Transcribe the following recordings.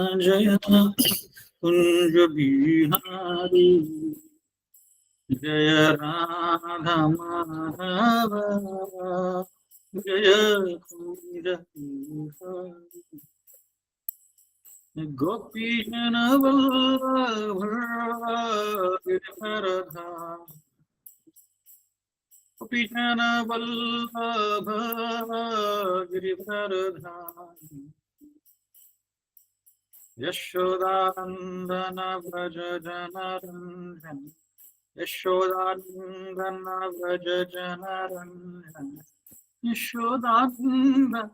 जय कुंज बिहारी जय राधा माधव जय कुंज बिहारी गोपी जन वल्लभ गिरिधरधाम गोपी जन वल्लभ गिरिधरधाम यशोदानंदन व्रज जनरंजन यशोदानंदन व्रज जनरंजन यशोदानंदन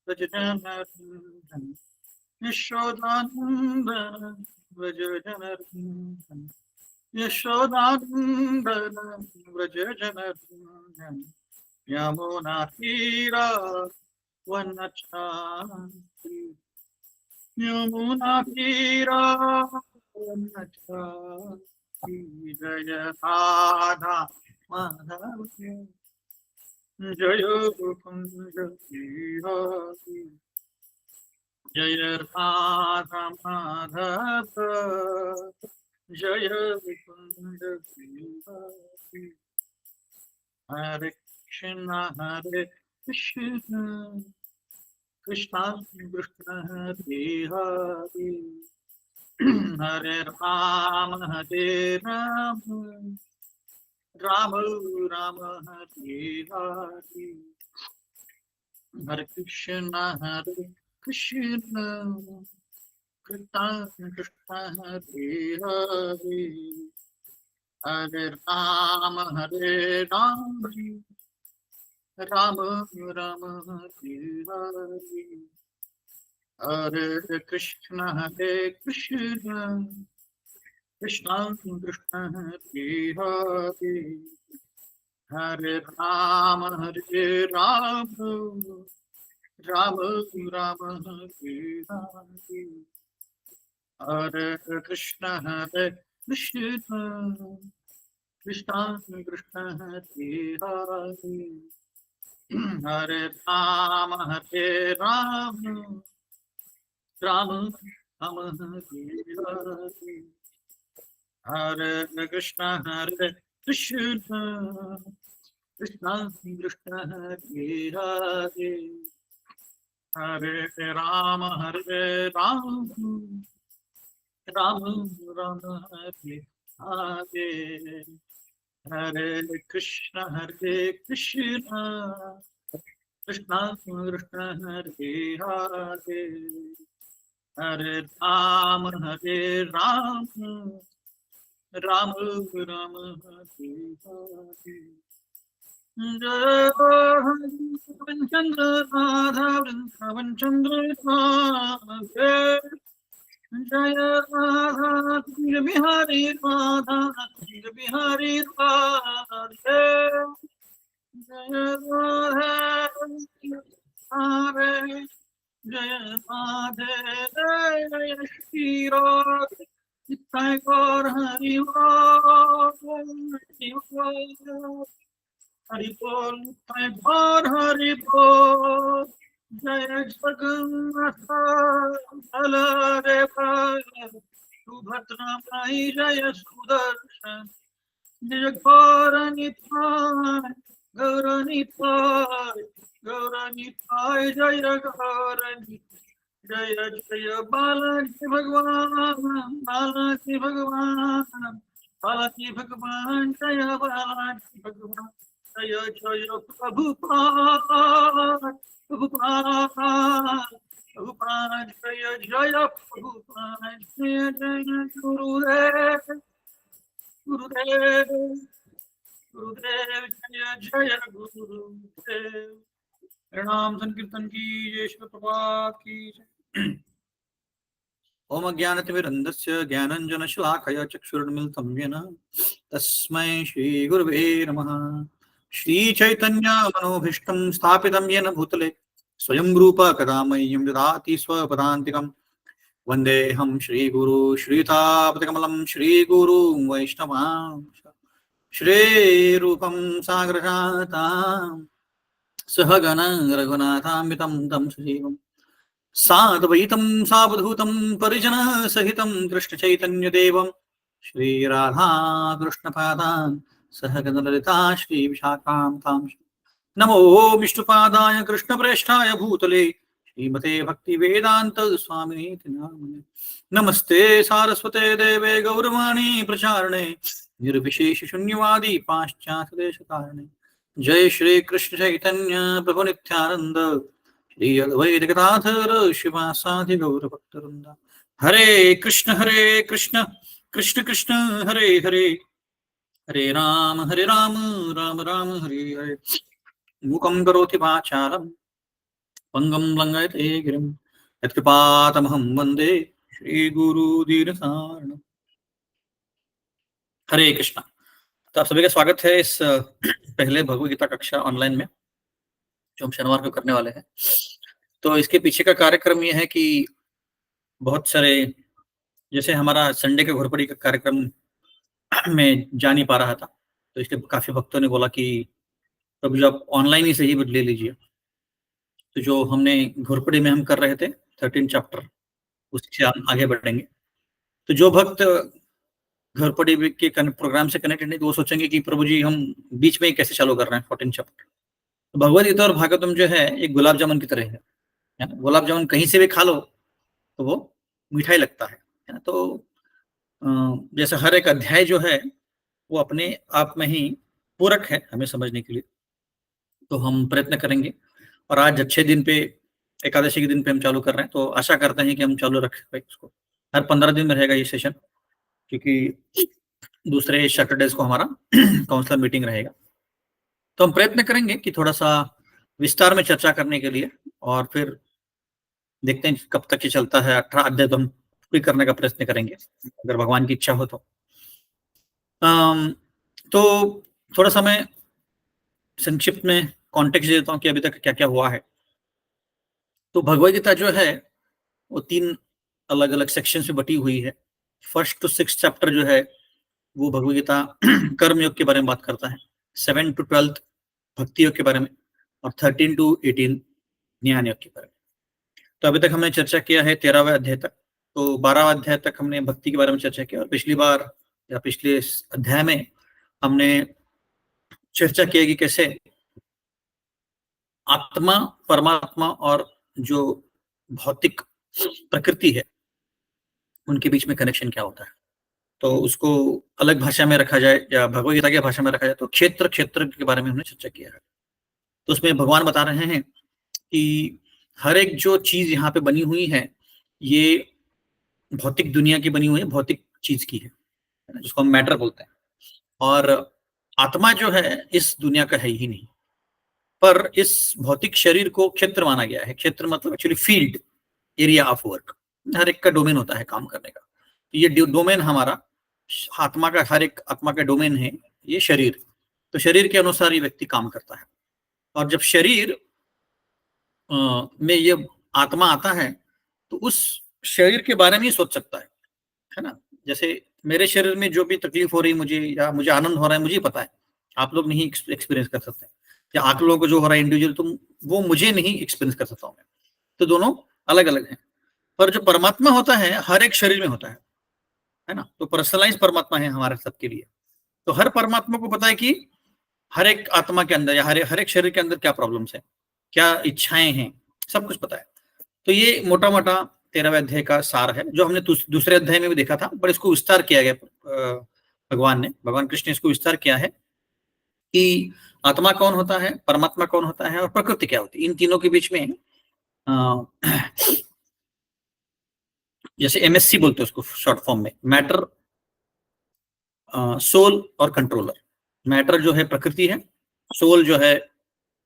व्रज जनरंजन यशोदानंदन व्रज जनरंजन यशोदानंदन व्रज जनरंजन यमुना तीरा वनचारी यमुना तीरा वनचारी जय राधा माधव जय कुंज बिहारी जय राधा माधव जय कुंज बिहारी हरे कृष्ण कृष्ण कृष्ण हरे हरे हरे राम राम राम हरे हरे हरे कृष्ण कृष्ण कृष्ण हरे हरे हरे राम राम राम हरे हरे हरे कृष्ण कृष्ण कृष्ण हरे हरे हरे राम राम राम राम हरे हरे हरे कृष्ण कृष्ण कृष्ण कृष्ण हरे हरे हरे राम राम राम राम हरे हरे हरे कृष्ण कृष्ण कृष्ण कृष्ण हरे हरे हरे राम राम राम हरे हरे हरे कृष्ण कृष्ण कृष्ण कृष्ण हरे हरे हरे राम राम राम राम हरे हरे जय वृंदावन राधा वृंदावन चंद्र राधे जय राधा कुंज बिहारी राधा कुंज बिहारी राधे जय राधा हरे जय राधे जय श्री राधे नित्य गौर हरि बोल हरि बोल नित्य गौर हरि बोल जय जगन्नाथ बलदेव सुभद्रा माई जय सुदर्शन जय गौर नित्य गौर नित्य जय गौर जय जय बालाजी भगवान जय बालाजी भगवान जय जय प्रभुपाद जय जय प्रभुपाद जय जय गुरुदेव जय जय गुरुदेव प्रणाम संकीर्तन की जय श्री प्रभुपाद की ओम ज्ञानतिमिरन्धस्य ज्ञानञ्जनशलाकया चक्षुरुन्मिलितं येन तस्मै श्रीगुरवे नमः श्रीचैतन्यमनोभीष्टं स्थापितं येन भूतले स्वयं रूप कदा मह्यं ददाति स्वपदान्तिकं वन्देऽहं श्रीगुरु श्रीयुतापतिकमलं श्रीगुरु वैष्णवांश श्रीरूपं साग्रजातां सहगण रघुनाथान्वितं तं सजीवं साद्वैतं सावधूतं परिजनसहितं कृष्णचैतन्यदेवं श्रीराधाकृष्णपादान् सहगणललिता श्रीविशाखां नमो विष्णुपादाय कृष्णप्रेष्ठाय भूतले श्रीमते भक्तिवेदांत स्वामिनीति नामिने नमस्ते सारस्वते देवे गौरवाणी प्रचारणे निर्विशेष शून्यवादी पाश्चात्य देशकारणे जय श्री कृष्ण चैतन्य प्रभु नित्यानंद श्री अद्वैत गदाधर शिवासादि गौर भक्तवृंद हरे कृष्ण कृष्ण कृष्ण हरे हरे हरे राम राम राम हरे हरे मूकं करोति वाचालं पंगं लंघयते गिरिं यत्कृपातमहं वन्दे श्रीगुरुदीनसारणम्। हरे कृष्णा। तो आप सभी का स्वागत है इस पहले भगवद गीता कक्षा ऑनलाइन में जो हम शनिवार को करने वाले हैं। तो इसके पीछे का कार्यक्रम ये है कि बहुत सारे, जैसे हमारा संडे के घोरपड़ी का कार्यक्रम में जा नहीं पा रहा था, तो इसके काफी भक्तों ने बोला कि प्रभु जी आप ऑनलाइन ही सही ले लीजिए। तो जो हमने घोरपड़ी में हम कर रहे थे 13 चैप्टर, उससे हम आगे बढ़ेंगे। तो जो भक्त घोरपड़ी के प्रोग्राम से कनेक्टेड नहीं, तो वो सोचेंगे कि प्रभु जी हम बीच में ही कैसे चालू कर रहे हैं 14 चैप्टर। तो भगवद गीता और भागवतम जो है एक गुलाब जामुन की तरह है ना। गुलाब जामुन कहीं से भी खा लो तो वो मीठा ही लगता है ना। तो जैसे हर एक अध्याय जो है वो अपने आप में ही पूरक है हमें समझने के लिए। तो हम प्रयत्न करेंगे, और आज अच्छे दिन पे, एकादशी के दिन पे हम चालू कर रहे हैं, तो आशा करते हैं कि हम चालू रखें इसको। हर 15 दिन में रहेगा ये सेशन, क्योंकि दूसरे सैटरडेज को हमारा काउंसलर मीटिंग रहेगा। तो हम प्रयत्न करेंगे कि थोड़ा सा विस्तार में चर्चा करने के लिए, और फिर देखते हैं कब तक ये चलता है। 18 अध्याय तो हम पूरी करने का प्रयत्न करेंगे अगर भगवान की इच्छा हो तो। तो थोड़ा सा मैं संक्षिप्त में कॉन्टेक्स्ट देता हूँ कि अभी तक क्या क्या हुआ है। तो भगवद गीता जो है वो 3 अलग अलग सेक्शंस में बटी हुई है। 1st to 6th चैप्टर जो है वो भगवद गीता कर्म योग के बारे में बात करता है, 7 to 12 भक्ति योग के बारे में, और 13 to 18 ज्ञान योग के बारे में। तो अभी तक हमने चर्चा किया है 13वें अध्याय तक। तो 12वां अध्याय तक हमने भक्ति के बारे में चर्चा किया, और पिछली बार या पिछले अध्याय में हमने चर्चा किया कि कैसे आत्मा, परमात्मा और जो भौतिक प्रकृति है उनके बीच में कनेक्शन क्या होता है। तो उसको अलग भाषा में रखा जाए या भगवद गीता की भाषा में रखा जाए तो क्षेत्र के बारे में हमने चर्चा किया है। तो उसमें भगवान बता रहे हैं कि हर एक जो चीज यहाँ पे बनी हुई है ये भौतिक दुनिया की बनी हुई है, भौतिक चीज की है, जिसको हम मैटर बोलते हैं। और आत्मा जो है इस दुनिया का है ही नहीं, पर इस भौतिक शरीर को क्षेत्र माना गया है। क्षेत्र मतलब actually field, area of work. हर एक का डोमेन होता है काम करने का। ये डोमेन हमारा आत्मा का, हर एक आत्मा का डोमेन है ये शरीर। तो शरीर के अनुसार ये व्यक्ति काम करता है, और जब शरीर में ये आत्मा आता है तो उस शरीर के बारे में ही सोच सकता है ना। जैसे मेरे शरीर में जो भी तकलीफ हो रही मुझे, या मुझे आनंद हो रहा है, मुझे पता है, आप लोग नहीं एक्सपीरियंस कर सकते, या आप लोगों को जो हो रहा है इंडिविजुअल, तो वो मुझे नहीं एक्सपीरियंस कर सकता हूँ मैं। तो दोनों अलग अलग हैं। पर जो परमात्मा होता है हर एक शरीर में होता है ना। तो पर्सनलाइज परमात्मा है हमारे सबके लिए। तो हर परमात्मा को पता है कि हर एक आत्मा के अंदर या हर एक शरीर के अंदर क्या प्रॉब्लम्स है, क्या इच्छाएं हैं, सब कुछ पता है। तो ये मोटा मोटा 13वें अध्याय का सार है, जो हमने दूसरे अध्याय में भी देखा था, पर इसको विस्तार किया गया भगवान कृष्ण ने इसको विस्तार किया है कि आत्मा कौन होता है, परमात्मा कौन होता है, और प्रकृति क्या होती है। इन तीनों के बीच में जैसे MSC बोलते हैं उसको शॉर्ट फॉर्म में, मैटर, सोल और कंट्रोलर। मैटर जो है प्रकृति है, सोल जो है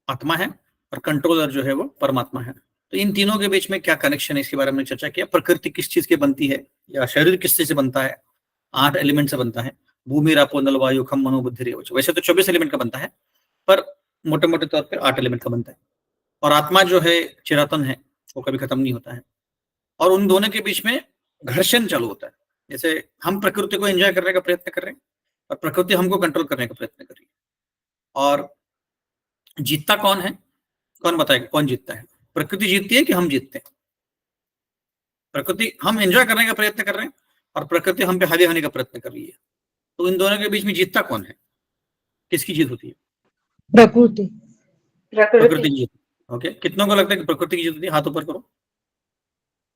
आत्मा है, और कंट्रोलर जो है वो परमात्मा है। तो इन तीनों के बीच में क्या कनेक्शन है इसके बारे में चर्चा किया। प्रकृति किस चीज की बनती है, या शरीर किस चीज से बनता है। 8 एलिमेंट से बनता है, भूमि रापो नल वायु खम मनो बुद्धि रेवच। वैसे तो 24 एलिमेंट का बनता है, पर मोटे मोटे तौर पर 8 एलिमेंट का बनता है। और आत्मा जो है चिरातन है, वो कभी खत्म नहीं होता है। और उन दोनों के बीच में घर्षण चालू होता है। जैसे हम प्रकृति को एंजॉय करने का प्रयत्न कर रहे हैं, और प्रकृति हमको कंट्रोल करने का प्रयत्न कर रही है। और जीतता कौन है, कौन बताएगा कौन जीतता है? प्रकृति जीतती है कि हम जीतते हैं? प्रकृति हम एंजॉय करने का प्रयत्न कर रहे हैं और प्रकृति हम पे हावी होने का प्रयत्न कर रही है। तो इन दोनों के बीच में जीतता कौन है? किसकी जीत होती है? प्रकृति। प्रकृति की जीत। ओके, कितनों को लगता है कि प्रकृति की जीत होती है? हाथ ऊपर करो,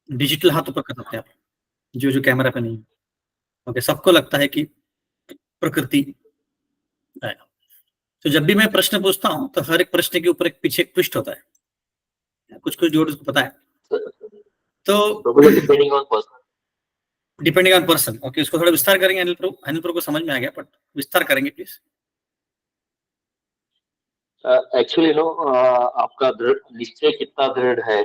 डिजिटल हाथ ऊपर कर सकते हैं आप, जो जो कैमरा पे नहीं है। ओके, सबको लगता है कि प्रकृति है। तो जब भी मैं प्रश्न पूछता हूं तो हर एक प्रश्न के ऊपर एक पीछे एक ट्विस्ट होता है, कुछ कुछ जोड़ उसको पता है। तो डिपेंडिंग ऑन पर्सन। ओके, इसको थोड़ा विस्तार करेंगे। अनिल प्रो को समझ में आ गया, बट विस्तार करेंगे प्लीज। एक्चुअली नो, आपका निश्चय कितना दृढ़ है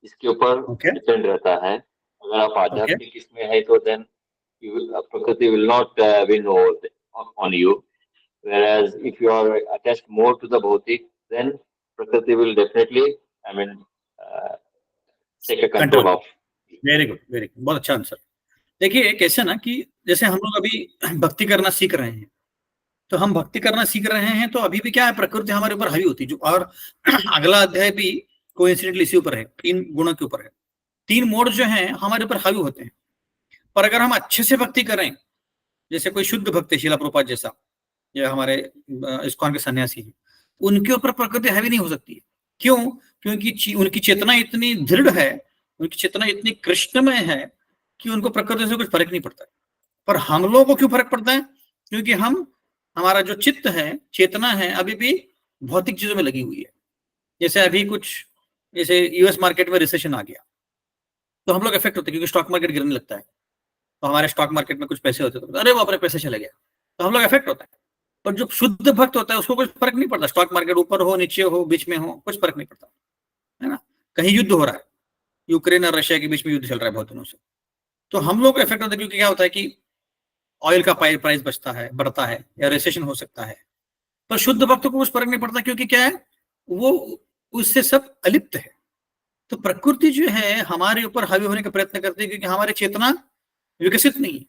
इसके ऊपर डिपेंड रहता है। अगर आप आध्यात्मिक इसमें है तो देन प्रकृति will not win over on you, whereas if you are attached more to the bhautik, then prakriti will definitely, I mean, take a control of. Very good, very good, बहुत अच्छा आंसर। देखिए कैसे ना कि जैसे हम लोग अभी भक्ति करना सीख रहे हैं, तो हम भक्ति करना सीख रहे हैं तो अभी भी क्या है, प्रकृति हमारे ऊपर हावी होती है। जो और अगला अध्याय भी कोइंसिडेंटली इसी ऊपर है, 3 गुणों के ऊपर है। 3 मोड जो हैं हमारे ऊपर हावी होते हैं। पर अगर हम अच्छे से भक्ति करें, जैसे कोई शुद्ध भक्त है, शिला प्रभुपाद जैसा, या हमारे इस्कॉन के सन्यासी हैं, उनके ऊपर प्रकृति हावी नहीं हो सकती है। क्यों? क्योंकि उनकी चेतना इतनी दृढ़ है, उनकी चेतना इतनी कृष्णमय है कि उनको प्रकृति से कुछ फर्क नहीं पड़ता है। पर हम लोगों को क्यों फर्क पड़ता है? क्योंकि हमारा जो चित्त है, चेतना है, अभी भी भौतिक चीजों में लगी हुई है। जैसे अभी कुछ, जैसे यूएस मार्केट में रिसेशन आ गया तो हम लोग इफेक्ट होते हैं, क्योंकि स्टॉक मार्केट गिरने लगता है। तो हमारे स्टॉक मार्केट में कुछ पैसे होते तो अरे बाप रे पैसे चले गए, तो हम लोग इफेक्ट होता है। पर जो शुद्ध भक्त होता है उसको कुछ फर्क नहीं पड़ता, स्टॉक मार्केट ऊपर हो, नीचे हो, बीच में हो, कुछ फर्क नहीं पड़ता है ना। कहीं युद्ध हो रहा है, यूक्रेन और रशिया के बीच में युद्ध चल रहा है बहुत दिनों से, तो हम लोग को इफेक्ट होता है। क्योंकि क्या होता है कि ऑयल का प्राइस बढ़ता है या रिसेशन हो सकता है। पर शुद्ध भक्त को कुछ फर्क नहीं पड़ता, क्योंकि क्या है, वो उससे सब अलिप्त है। तो प्रकृति जो है हमारे ऊपर हावी होने का प्रयत्न करती है, क्योंकि हमारी चेतना विकसित नहीं है,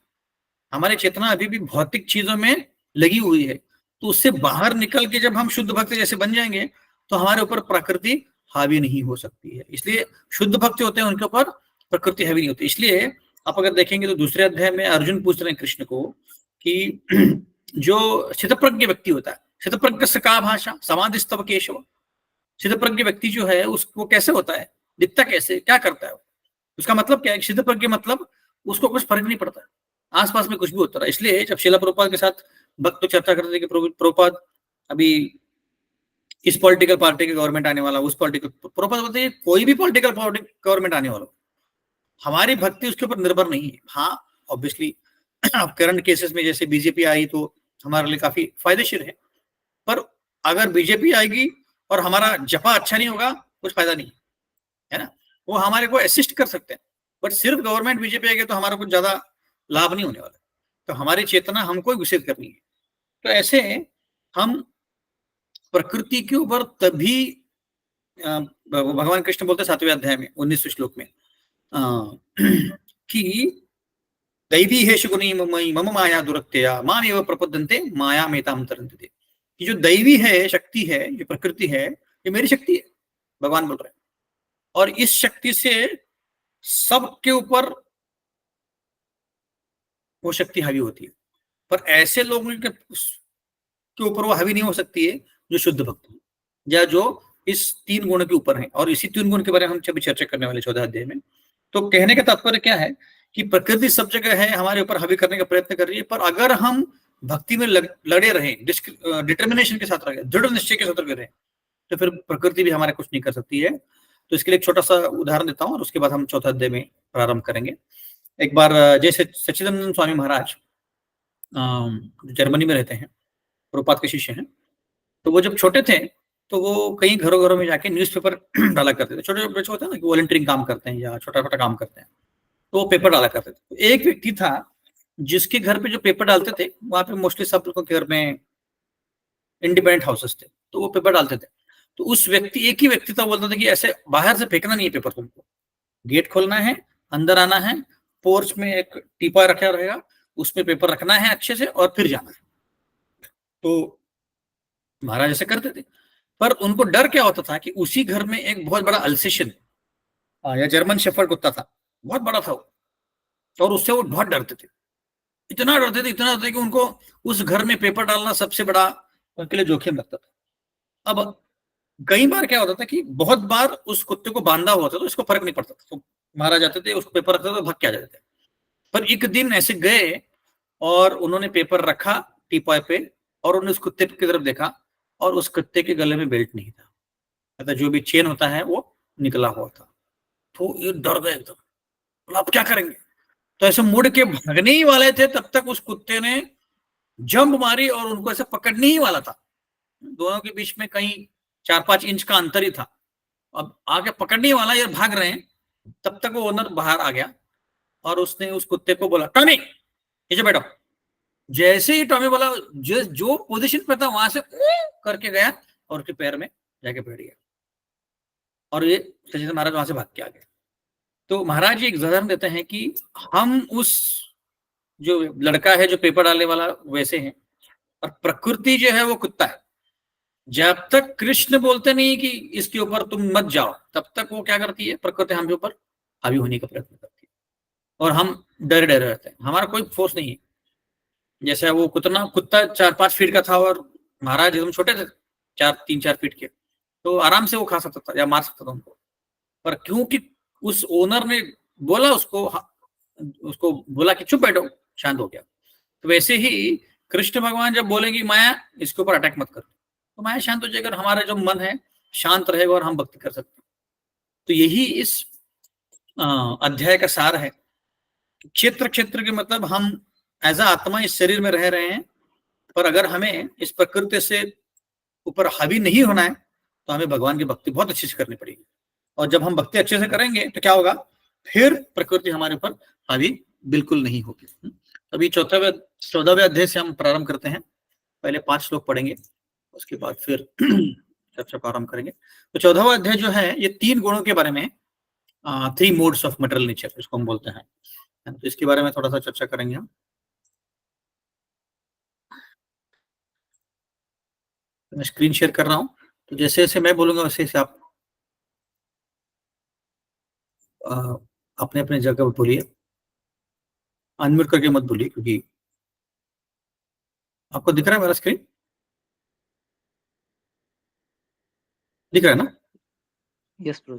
हमारी चेतना अभी भी भौतिक चीजों में लगी हुई है। तो उससे बाहर निकल के जब हम शुद्ध भक्त जैसे बन जाएंगे तो हमारे ऊपर प्रकृति हावी नहीं हो सकती है। इसलिए शुद्ध भक्त होते हैं उनके ऊपर प्रकृति हावी नहीं होती। इसलिए आप अगर देखेंगे तो दूसरे अध्याय में अर्जुन पूछ रहे हैं कृष्ण को कि जो स्थितप्रज्ञ व्यक्ति होता है, स्थितप्रज्ञ का भाषा समाधिस्तव केशव, स्थितप्रज्ञ व्यक्ति जो है उसको कैसे होता है, दिखता कैसे, क्या करता है, उसका मतलब क्या है? स्थितप्रज्ञ मतलब उसको कुछ फर्क नहीं पड़ता, आसपास में कुछ भी होता रहा। इसलिए जब शिला प्रभुपाद के साथ भक्त चर्चा करते थे कि प्रभुपाद अभी इस पॉलिटिकल पार्टी का गवर्नमेंट आने वाला, उस पॉलिटिकल, प्रभुपाद बोलते हैं कोई भी पॉलिटिकल गवर्नमेंट आने वाला, हमारी भक्ति उसके ऊपर निर्भर नहीं है। हाँ ऑब्वियसली करंट केसेस में जैसे बीजेपी आई तो हमारे लिए काफी फायदेशीर है, पर अगर बीजेपी आएगी और हमारा जपा अच्छा नहीं होगा कुछ फायदा नहीं है ना। वो हमारे को असिस्ट कर सकते हैं, बट सिर्फ गवर्नमेंट बीजेपी आएगी तो हमारा कुछ ज्यादा लाभ नहीं होने वाला। तो हमारी चेतना हमको विकसित करनी है। तो ऐसे हम प्रकृति के ऊपर तभी भगवान कृष्ण बोलते 7वें अध्याय में 19वें श्लोक में कि दैवी हेश गुणी मम माया दुरत्यया माम एव प्रपद्यन्ते माया मेताम तरन्ते। कि जो दैवी है, शक्ति है, जो प्रकृति है, ये मेरी शक्ति है, भगवान बोल रहे हैं। और इस शक्ति से सबके ऊपर वो शक्ति हावी होती है, पर ऐसे लोगों के ऊपर वो हावी नहीं हो सकती है जो शुद्ध भक्त है, या जो इस 3 गुणों के ऊपर है। और इसी 3 गुण के बारे में हम अभी चर्चा करने वाले 14 अध्याय में। तो कहने का तात्पर्य क्या है कि प्रकृति सब जगह है, हमारे ऊपर हावी करने का प्रयत्न कर रही है, पर अगर हम भक्ति में लड़े रहे, डिटर्मिनेशन के साथ रहे, दृढ़ निश्चय के साथ रहे, तो फिर प्रकृति भी हमारे कुछ नहीं कर सकती है। तो इसके लिए एक छोटा सा उदाहरण देता हूँ और उसके बाद हम 4 अध्याय में प्रारंभ करेंगे। एक बार जैसे सच्चिदानंद स्वामी महाराज जर्मनी में रहते हैं, प्रभुपाद के शिष्य हैं। तो वो जब छोटे थे तो वो कई घरों घरों में जाके न्यूज़पेपर डाला करते थे। छोटे बच्चे होते हैं ना कि वॉलंटियरिंग काम करते हैं या छोटा छोटा काम करते हैं, तो वो पेपर डाला करते थे। तो एक व्यक्ति था जिसके घर पे जो पेपर डालते थे, वहां पे मोस्टली सब लोगों के घर में इंडिपेंडेंट हाउसेस थे, तो वो पेपर डालते थे। तो उस व्यक्ति, एक ही व्यक्ति था, बोलता था कि ऐसे बाहर से फेंकना नहीं है पेपर, तुमको गेट खोलना है, अंदर आना है, पोर्च में एक टीपा रखा रहेगा, उसमें पेपर रखना है अच्छे से और फिर जाना है। तो महाराज ऐसे करते थे, पर उनको डर क्या होता था कि उसी घर में एक बहुत बड़ा अल्सेशियन या जर्मन शेफर्ड कुत्ता था, बहुत बड़ा था वो, और उससे वो बहुत डरते थे, इतना डरते थे, इतना डरते कि उनको उस घर में पेपर डालना सबसे बड़ा उनके लिए जोखिम लगता था। अब कई बार क्या होता था कि बहुत बार उस कुत्ते को बांधा हुआ था तो इसको फर्क नहीं पड़ता था, तो मारा जाते थे, उसको पेपर रखते थे तो भाग के आ जाते थे। पर एक दिन ऐसे गए और उन्होंने पेपर रखा टीपॉय पे, और उन्होंने उस कुत्ते की तरफ देखा, और उस कुत्ते के गले में बेल्ट नहीं था, मतलब जो भी चेन होता है वो निकला हुआ था। तो ये डर गए एकदम, बोला, अब क्या करेंगे? तो ऐसे मुड़ के भागने ही वाले थे, तब तक उस कुत्ते ने जंप मारी और उनको ऐसे पकड़ने ही वाला था। दोनों के बीच में कहीं 4-5 इंच का अंतर ही था। अब आगे पकड़ने ही वाला, ये भाग रहे हैं, तब तक वो ओनर बाहर आ गया और उसने उस कुत्ते को बोला, टॉमी नीचे बैठो। जैसे ही टॉमी बोला, जो जो पोजीशन पे था वहां से करके गया और उसके पैर में जाके बैठ गया, और ये सचिंद्र महाराज वहां से भाग के आ गए। तो महाराज जी एक उदाहरण देते हैं कि हम उस जो लड़का है जो पेपर डालने वाला वैसे हैं, और प्रकृति जो है वो कुत्ता है। जब तक कृष्ण बोलते नहीं कि इसके ऊपर तुम मत जाओ, तब तक वो क्या करती है, प्रकृति हम ऊपर हावी होने का प्रयत्न करती है, और हम डरे डरे रहते हैं, हमारा कोई फोर्स नहीं है। जैसे वो कुत्ता 4-5 फीट का था और महाराज एकदम छोटे थे, 3-4 फीट के, तो आराम से वो खा सकता था या मार सकता था उनको। पर क्योंकि उस ओनर ने बोला उसको बोला कि चुप बैठो, शांत हो गया। तो वैसे ही कृष्ण भगवान जब बोलेंगे माया इसके ऊपर अटैक मत कर, तो माया शांत हो जाएगा, हमारा जो मन है शांत रहेगा और हम भक्ति कर सकते हैं। तो यही इस अध्याय का सार है। क्षेत्र क्षेत्र के मतलब हम एज आत्मा इस शरीर में रह रहे हैं, पर अगर हमें इस प्रकृति से ऊपर हावी नहीं होना है तो हमें भगवान की भक्ति बहुत अच्छे से करनी पड़ेगी। और जब हम भक्ति अच्छे से करेंगे तो क्या होगा, फिर प्रकृति हमारे ऊपर हावी बिल्कुल नहीं होगी। अभी 14वें अध्याय से हम प्रारंभ करते हैं। पहले 5 श्लोक पढ़ेंगे, उसके बाद फिर चर्चा प्रारंभ करेंगे। तो 14वां अध्याय जो है ये 3 गुणों के बारे में, 3 मोड्स ऑफ मटेरियल नेचर इसको हम बोलते हैं। तो इसके बारे में थोड़ा सा चर्चा करेंगे हम। मैं स्क्रीन शेयर कर रहा हूं, तो जैसे जैसे मैं बोलूंगा वैसे वैसे आप अपने अपने जगह पर बोलिए, अनम्यूट करके मत बोलिए, क्योंकि आपको दिख रहा है मेरा स्क्रीन, दिख रहा है ना? Yes bro.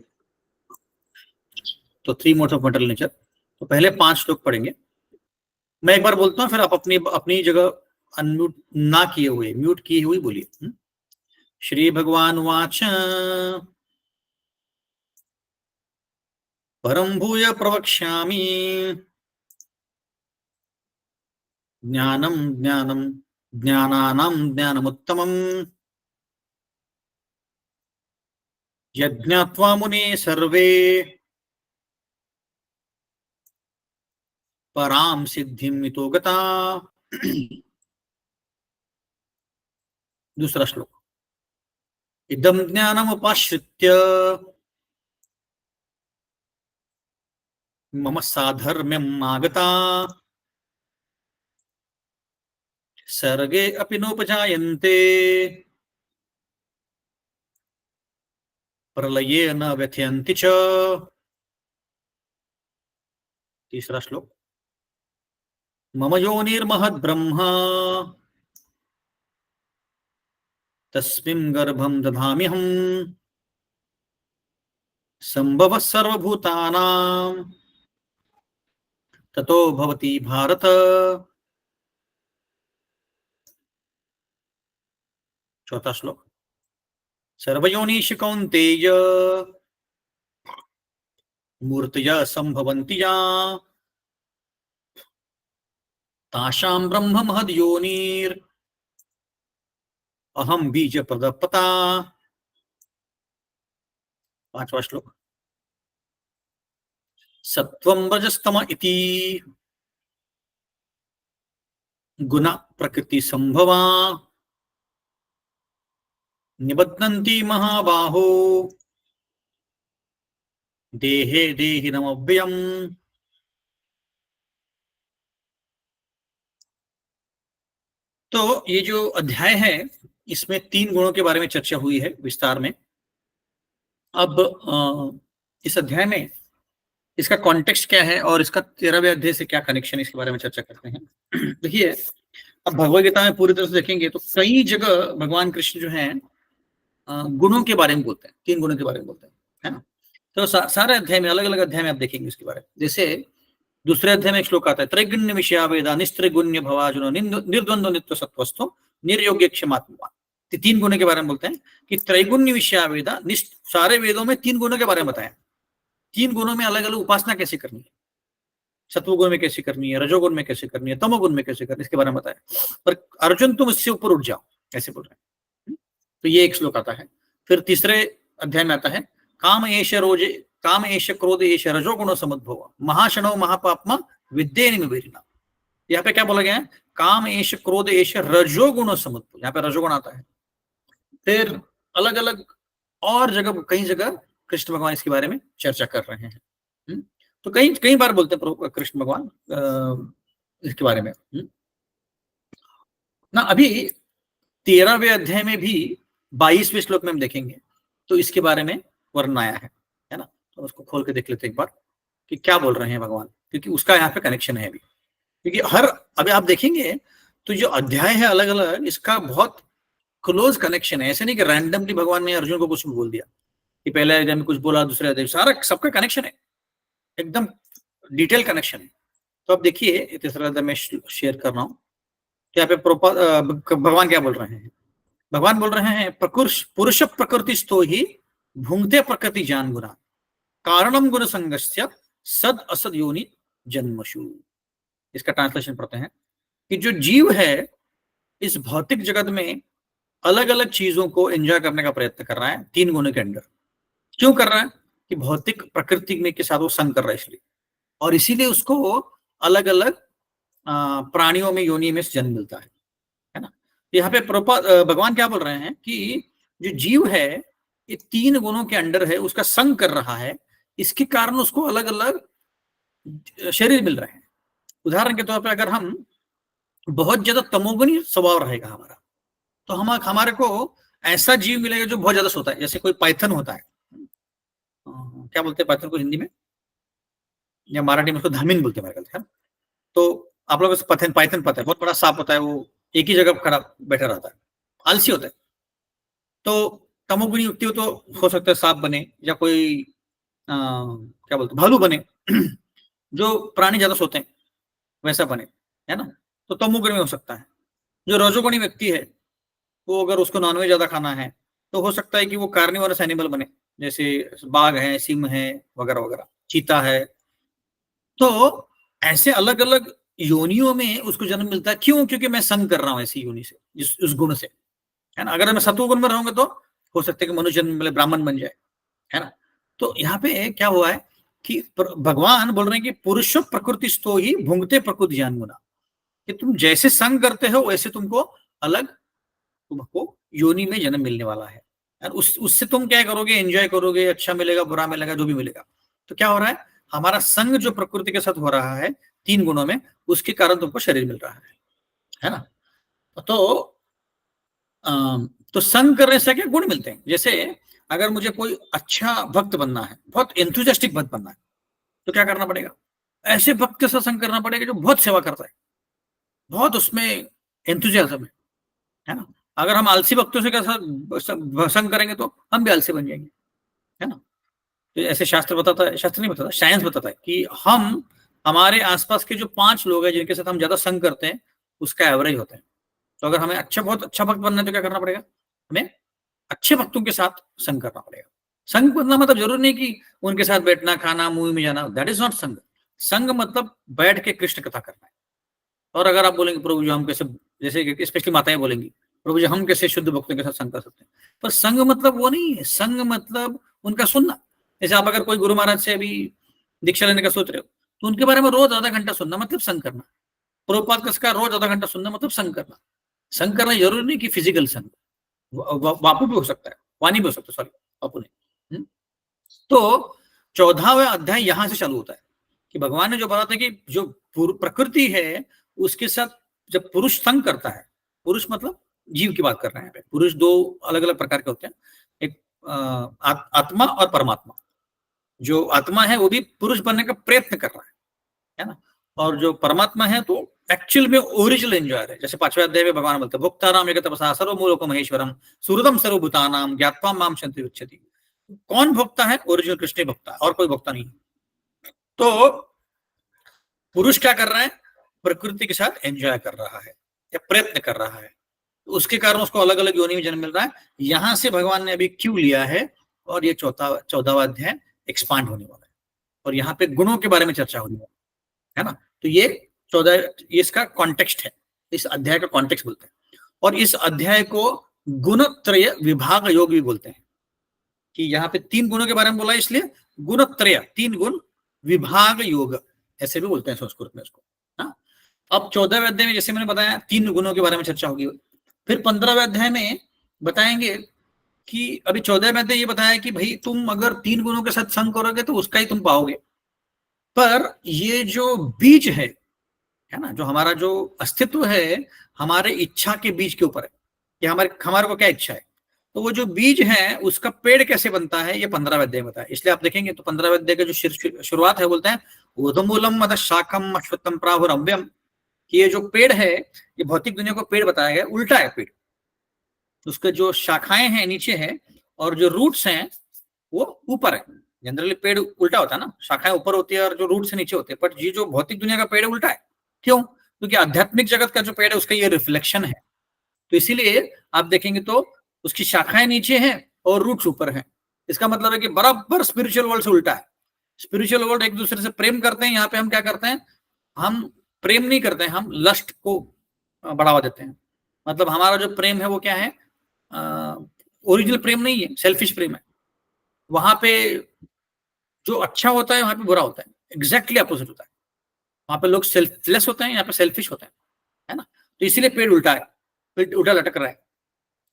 तो 3 मोड्स ऑफ मटेरियल नेचर, तो पहले 5 श्लोक पढ़ेंगे। मैं एक बार बोलता हूँ, फिर आप अपनी अपनी जगह अनम्यूट ना किए हुए, म्यूट किए हुए बोलिए। श्री भगवान वाच परम भूय प्रवक्ष्यामि ज्ञानम ज्ञानम ज्ञानानां ज्ञानमुत्तमम् यज्ञात्वा मुने सर्वे पराम सिद्धिं मितो गता। दूसरा श्लोक, इदं ज्ञानमुपाश्रित्य मम साधर्म्यम् आगता सर्गे अपि नोपजायन्ते प्रलये न व्यथयन्ति च। तीसरा श्लोक, मम योनिर्महद्ब्रह्म तस्मिन् गर्भं दधाम्यहम् संभवः सर्वभूतानां ततो भवति भारत। चौथा श्लोक, सर्वयोनिषु कौन्तेय मूर्तयः सम्भवन्ति या तासां ब्रह्म महद्योनिर् अहम बीज प्रदपता। पांचवा श्लोक, सत्वं रजस्तम इति गुण प्रकृति संभवा निबध्नन्ति महाबाहो देहे देहिनमव्ययम्। तो ये जो अध्याय है इसमें 3 गुणों के बारे में चर्चा हुई है विस्तार में। अब इस अध्याय में इसका कॉन्टेक्स्ट क्या है और इसका 13वें अध्याय से क्या कनेक्शन है, इसके बारे में चर्चा करते हैं। देखिए, अब भगवद गीता में पूरी तरह से देखेंगे तो कई जगह भगवान कृष्ण जो है गुणों के बारे में बोलते हैं, 3 गुणों के बारे में बोलते हैं, है ना। तो सारे अध्याय में, अलग अलग अध्याय में आप देखेंगे इसके बारे में। जैसे दूसरे अध्याय में एक श्लोक आता है, त्रैगुण्य विषया वेदा निस्त्रिगुण्य भवाजुनो निर्द्वंद्व नित्य सत्वस्थो निर्योग्य क्षमात्मा। 3 गुणों के बारे में बोलते हैं कि त्रैगुण्य विषया वेदा, सारे वेदों में 3 गुणों के बारे में बताया। 3 गुणों में अलग अलग उपासना कैसे करनी है, सत्वगुण में कैसे करनी है, रजोगुण में कैसे करनी है, तमोगुण में कैसे करनी है, इसके बारे में बताया। पर अर्जुन तुम इससे ऊपर उठ जाओ, ऐसे बोल रहे हैं। तो ये एक श्लोक आता है। फिर तीसरे अध्याय में आता है, काम एष रोजे काम एष क्रोध एष रजोगुणो समुद्भव महाशनो महापापमा विद्येन विभेरिना। यहाँ पे क्या बोला गया है, काम एष क्रोध एष रजोगुणो समुद्भव, यहाँ पे रजोगुण आता है। फिर अलग अलग और जगह, कई जगह कृष्ण भगवान इसके बारे में चर्चा कर रहे हैं। तो कई कई बार बोलते हैं कृष्ण भगवान इसके बारे में ना। अभी 13वें अध्याय में भी 22वें श्लोक में हम देखेंगे तो इसके बारे में वर्णन आया है ना। तो उसको खोल के देख लेते एक बार कि क्या बोल रहे हैं भगवान, क्योंकि उसका यहाँ पे कनेक्शन है अभी। क्योंकि अभी आप देखेंगे तो जो अध्याय है अलग अलग, इसका बहुत क्लोज कनेक्शन है। ऐसे नहीं कि रैंडमली भगवान ने अर्जुन को कुछ बोल दिया कि पहले अध्याय में कुछ बोला, दूसरे अध्याय, सारा सबका कनेक्शन है, एकदम डिटेल कनेक्शन है। तो अब देखिए, तीसरा अध्याय में शेयर कर रहा हूं। यहाँ पे भगवान क्या बोल रहे हैं, भगवान बोल रहे हैं, पुरुष प्रकृति स्तो ही भुंगते प्रकृति जान गुना कारणम गुण संगस्य सद असद योनि जन्मशु। इसका ट्रांसलेशन पढ़ते हैं कि जो जीव है इस भौतिक जगत में अलग अलग चीजों को एंजॉय करने का प्रयत्न कर रहा है 3 गुणों के अंडर। क्यों कर रहा है कि भौतिक प्रकृति में के साथ वो संग कर रहा है इसलिए, और इसीलिए उसको अलग अलग प्राणियों में, योनि में जन्म मिलता है ना। यहाँ पे भगवान क्या बोल रहे हैं कि जो जीव है ये 3 गुणों के अंडर है, उसका संग कर रहा है, इसके कारण उसको अलग अलग शरीर मिल रहे हैं। उदाहरण के तौर पर अगर हम बहुत ज्यादा तमोगुणी स्वभाव रहेगा हमारा, तो हमारे को ऐसा जीव मिलेगा जो बहुत ज्यादा सोता है। जैसे कोई पाइथन होता है, क्या बोलते हैं पाइथन को हिंदी में या मराठी में, उसको धामिन बोलते हैं मेरे ख्याल से। तो आप लोगों को पाइथन पता है, बहुत बड़ा सांप होता है, वो एक ही जगह खड़ा बैठा रहता है, आलसी होता है। तो तमोगुणी व्यक्ति हो तो हो सकता है सांप बने, या कोई क्या बोलते भालू बने, जो प्राणी ज्यादा सोते हैं वैसा बने, है ना। तो तमोगुणी में हो सकता है। जो रजोगुणी व्यक्ति है वो अगर उसको नॉनवेज ज्यादा खाना है तो हो सकता है कि वो कार्निवरस एनिमल बने, जैसे बाघ है, सिंह है, वगैरह वगैरह, चीता है। तो ऐसे अलग अलग योनियों में उसको जन्म मिलता है। क्यों? क्योंकि मैं संग कर रहा हूं ऐसी योनि से, उस गुण से, है ना। अगर मैं सत्व गुण में रहूंगा तो हो सकता है कि मनुष्य जन्म मिले, ब्राह्मण बन जाए, है ना। तो यहाँ पे क्या हुआ है कि भगवान बोल रहे हैं कि पुरुष प्रकृति स्तो ही भुंगते प्रकृति जान गुना, कि तुम जैसे संग करते हो वैसे तुमको अलग, तुमको योनि में जन्म मिलने वाला है। और उससे तुम क्या करोगे, एंजॉय करोगे, अच्छा मिलेगा, बुरा मिलेगा, जो भी मिलेगा। तो क्या हो रहा है, हमारा संग जो प्रकृति के साथ हो रहा है 3 गुणों में, उसके कारण तुमको शरीर मिल रहा है ना। तो संग करने से क्या गुण मिलते हैं। जैसे अगर मुझे कोई अच्छा भक्त बनना है, बहुत एंथुजियास्टिक भक्त बनना है, तो क्या करना पड़ेगा, ऐसे भक्त के साथ संग करना पड़ेगा जो बहुत सेवा करता है, बहुत उसमें एंथुजियाज्म है ना। अगर हम आलसी भक्तों से संग करेंगे तो हम भी आलसी बन जाएंगे, है ना। तो ऐसे शास्त्र बताता है, शास्त्र नहीं बताता, साइंस बताता है कि हम, हमारे आसपास के जो 5 लोग हैं जिनके साथ हम ज्यादा संग करते हैं, उसका एवरेज होता है। तो अगर हमें बहुत अच्छा भक्त बनना है तो क्या करना पड़ेगा, हमें अच्छे भक्तों के साथ संग करना पड़ेगा। संग करना मतलब जरूर नहीं कि उनके साथ बैठना, खाना, मूवी में जाना, दैट इज नॉट संग। संग मतलब बैठ के कृष्ण कथा करना है। और अगर आप बोलेंगे प्रभु जी हम कैसे, जैसे स्पेशली माताएं बोलेंगी, प्रभु जी हम कैसे शुद्ध भक्तों के साथ संग कर सकते हैं, पर संग मतलब वो नहीं है। संग मतलब उनका सुनना। जैसे आप अगर कोई गुरु महाराज से अभी दीक्षा लेने का सोच रहे हो तो उनके बारे में रोज आधा घंटा सुनना मतलब संग करना। प्रभुपाद का रोज आधा घंटा सुनना मतलब संग करना। संग करना जरूरी नहीं कि फिजिकल संग, बापू भी हो सकता है, वाणी भी हो सकता है, सॉरी बापू ने। तो 14वां अध्याय यहां से चालू होता है कि भगवान ने जो बताया था कि जो प्रकृति है उसके साथ जब पुरुष संग करता है, पुरुष मतलब जीव की बात कर रहे हैं यहाँ पे। पुरुष 2 अलग अलग प्रकार के होते हैं, एक आत्मा और परमात्मा। जो आत्मा है वो भी पुरुष बनने का प्रयत्न कर रहा है ना। और जो परमात्मा है तो एक्चुअल में ओरिजिनल एंजॉयर है। जैसे 5वें अध्याय में भगवान बोलते हैं भुक्तानाम एक तपसा सर्वमूलको महेश्वरम सुहृदम सर्वभूतानाम ज्ञात्वा माम शांति उच्यति। कौन भोक्ता है? ओरिजिनल कृष्ण भोक्ता, और कोई भोक्ता नहीं। तो पुरुष क्या कर रहा है? प्रकृति के साथ एंजॉय कर रहा है या प्रयत्न कर रहा है, तो उसके कारण उसको अलग अलग योनि में जन्म मिल रहा है। यहां से भगवान ने अभी क्यों लिया है, और ये 14वां अध्याय एक्सपांड होने वाला है, और यहाँ पे गुणों के बारे में चर्चा होने वाली है ना। तो ये 14 इसका कॉन्टेक्स्ट है, इस अध्याय का कॉन्टेक्स्ट बोलते हैं। और इस अध्याय को गुणत्रय विभाग योग भी बोलते हैं, कि यहाँ पे 3 गुणों के बारे में बोला है, इसलिए गुणत्रय 3 गुण विभाग योग ऐसे भी बोलते हैं संस्कृत में उसको। हाँ, अब 14वें अध्याय में जैसे मैंने बताया 3 गुणों के बारे में चर्चा होगी। फिर 15वें अध्याय में बताएंगे कि अभी 14वें अध्याय ये बताया कि भाई तुम अगर 3 गुणों के साथ संग करोगे तो उसका ही तुम पाओगे। पर ये जो बीज है ना, जो हमारा जो अस्तित्व है हमारे इच्छा के बीज के ऊपर है कि हमारे को क्या इच्छा है। तो वो जो बीज है उसका पेड़ कैसे बनता है, ये 15वें अध्याय बताया। इसलिए आप देखेंगे तो 15वें अध्याय का जो शुरुआत है बोलते हैं ऊर्ध्वमूलम मद शाखम अश्वत्थम प्राहुरव्यम, कि ये जो पेड़ है ये भौतिक दुनिया को पेड़ बताया गया, उल्टा है पेड़। उसके जो शाखाएं हैं नीचे है और जो रूट्स हैं वो ऊपर है। जनरली पेड़ उल्टा होता है ना, शाखाएं ऊपर होती है और जो रूट्स नीचे होते हैं। बट ये जो भौतिक दुनिया का पेड़ है उल्टा है। क्यों? क्योंकि आध्यात्मिक जगत का जो पेड़ है उसका ये रिफ्लेक्शन है। तो इसीलिए आप देखेंगे तो उसकी शाखाएं नीचे हैं और रूट्स ऊपर हैं। इसका मतलब है कि बराबर स्पिरिचुअल वर्ल्ड से उल्टा है। स्पिरिचुअल वर्ल्ड एक दूसरे से प्रेम करते हैं, यहाँ पे हम क्या करते हैं, हम प्रेम नहीं करते हैं, हम लस्ट को बढ़ावा देते हैं। मतलब हमारा जो प्रेम है वो क्या है, ओरिजिनल प्रेम नहीं है, सेल्फिश प्रेम है। वहां पे जो अच्छा होता है वहां पे बुरा होता है, एग्जैक्टली अपोजिट होता है। वहां पे लोग सेल्फलेस होते हैं, यहाँ पे सेल्फिश होते हैं, है ना। तो इसीलिए पेड़ उल्टा है, पेड़ उल्टा लटक रहा है।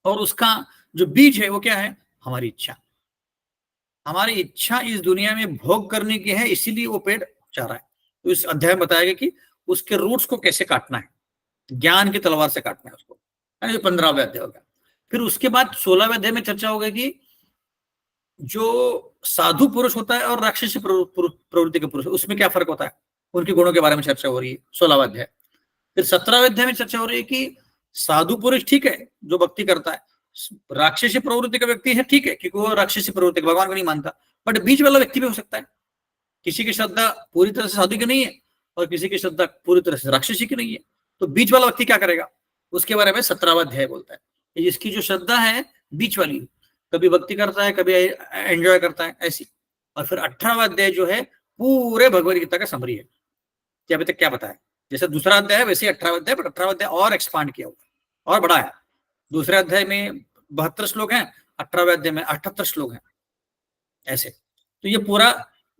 और उसका जो बीज है वो क्या है, हमारी इच्छा। हमारी इच्छा इस दुनिया में भोग करने की है, इसीलिए वो पेड़ चाह रहा है। तो इस अध्याय में बताया गया कि उसके रूट्स को कैसे काटना है, ज्ञान की तलवार से काटना है उसको, है ना। 15वें अध्याय होगा। फिर उसके बाद 16वें अध्याय में चर्चा होगी कि जो साधु पुरुष होता है और राक्षसी प्रवृत्ति के पुरुष, उसमें क्या फर्क होता है, उनके गुणों के बारे में चर्चा हो रही है 16वां अध्याय। फिर 17वें अध्याय में चर्चा हो रही है कि साधु पुरुष ठीक है जो भक्ति करता है, राक्षसी प्रवृत्ति का व्यक्ति है ठीक है क्योंकि वो राक्षसी प्रवृत्ति भगवान को नहीं मानता, बट बीच वाला व्यक्ति भी हो सकता है। किसी की श्रद्धा पूरी तरह से साधु की नहीं है और किसी की श्रद्धा पूरी तरह से राक्षसी की नहीं है, तो बीच वाला व्यक्ति क्या करेगा, उसके बारे में 17वां अध्याय बोलता है। जिसकी जो श्रद्धा है बीच वाली, कभी भक्ति करता है कभी एंजॉय करता है, ऐसी। और फिर 18वां अध्याय जो है पूरे भगवद गीता का समरी है कि अभी तक क्या बताया। जैसे दूसरा अध्याय है वैसे ही 18वां अध्याय, पर 18वां अध्याय और एक्सपांड किया हुआ और बड़ा है। दूसरे अध्याय में 72 श्लोक हैं, 18वें अध्याय में 78 श्लोक हैं, ऐसे। तो ये पूरा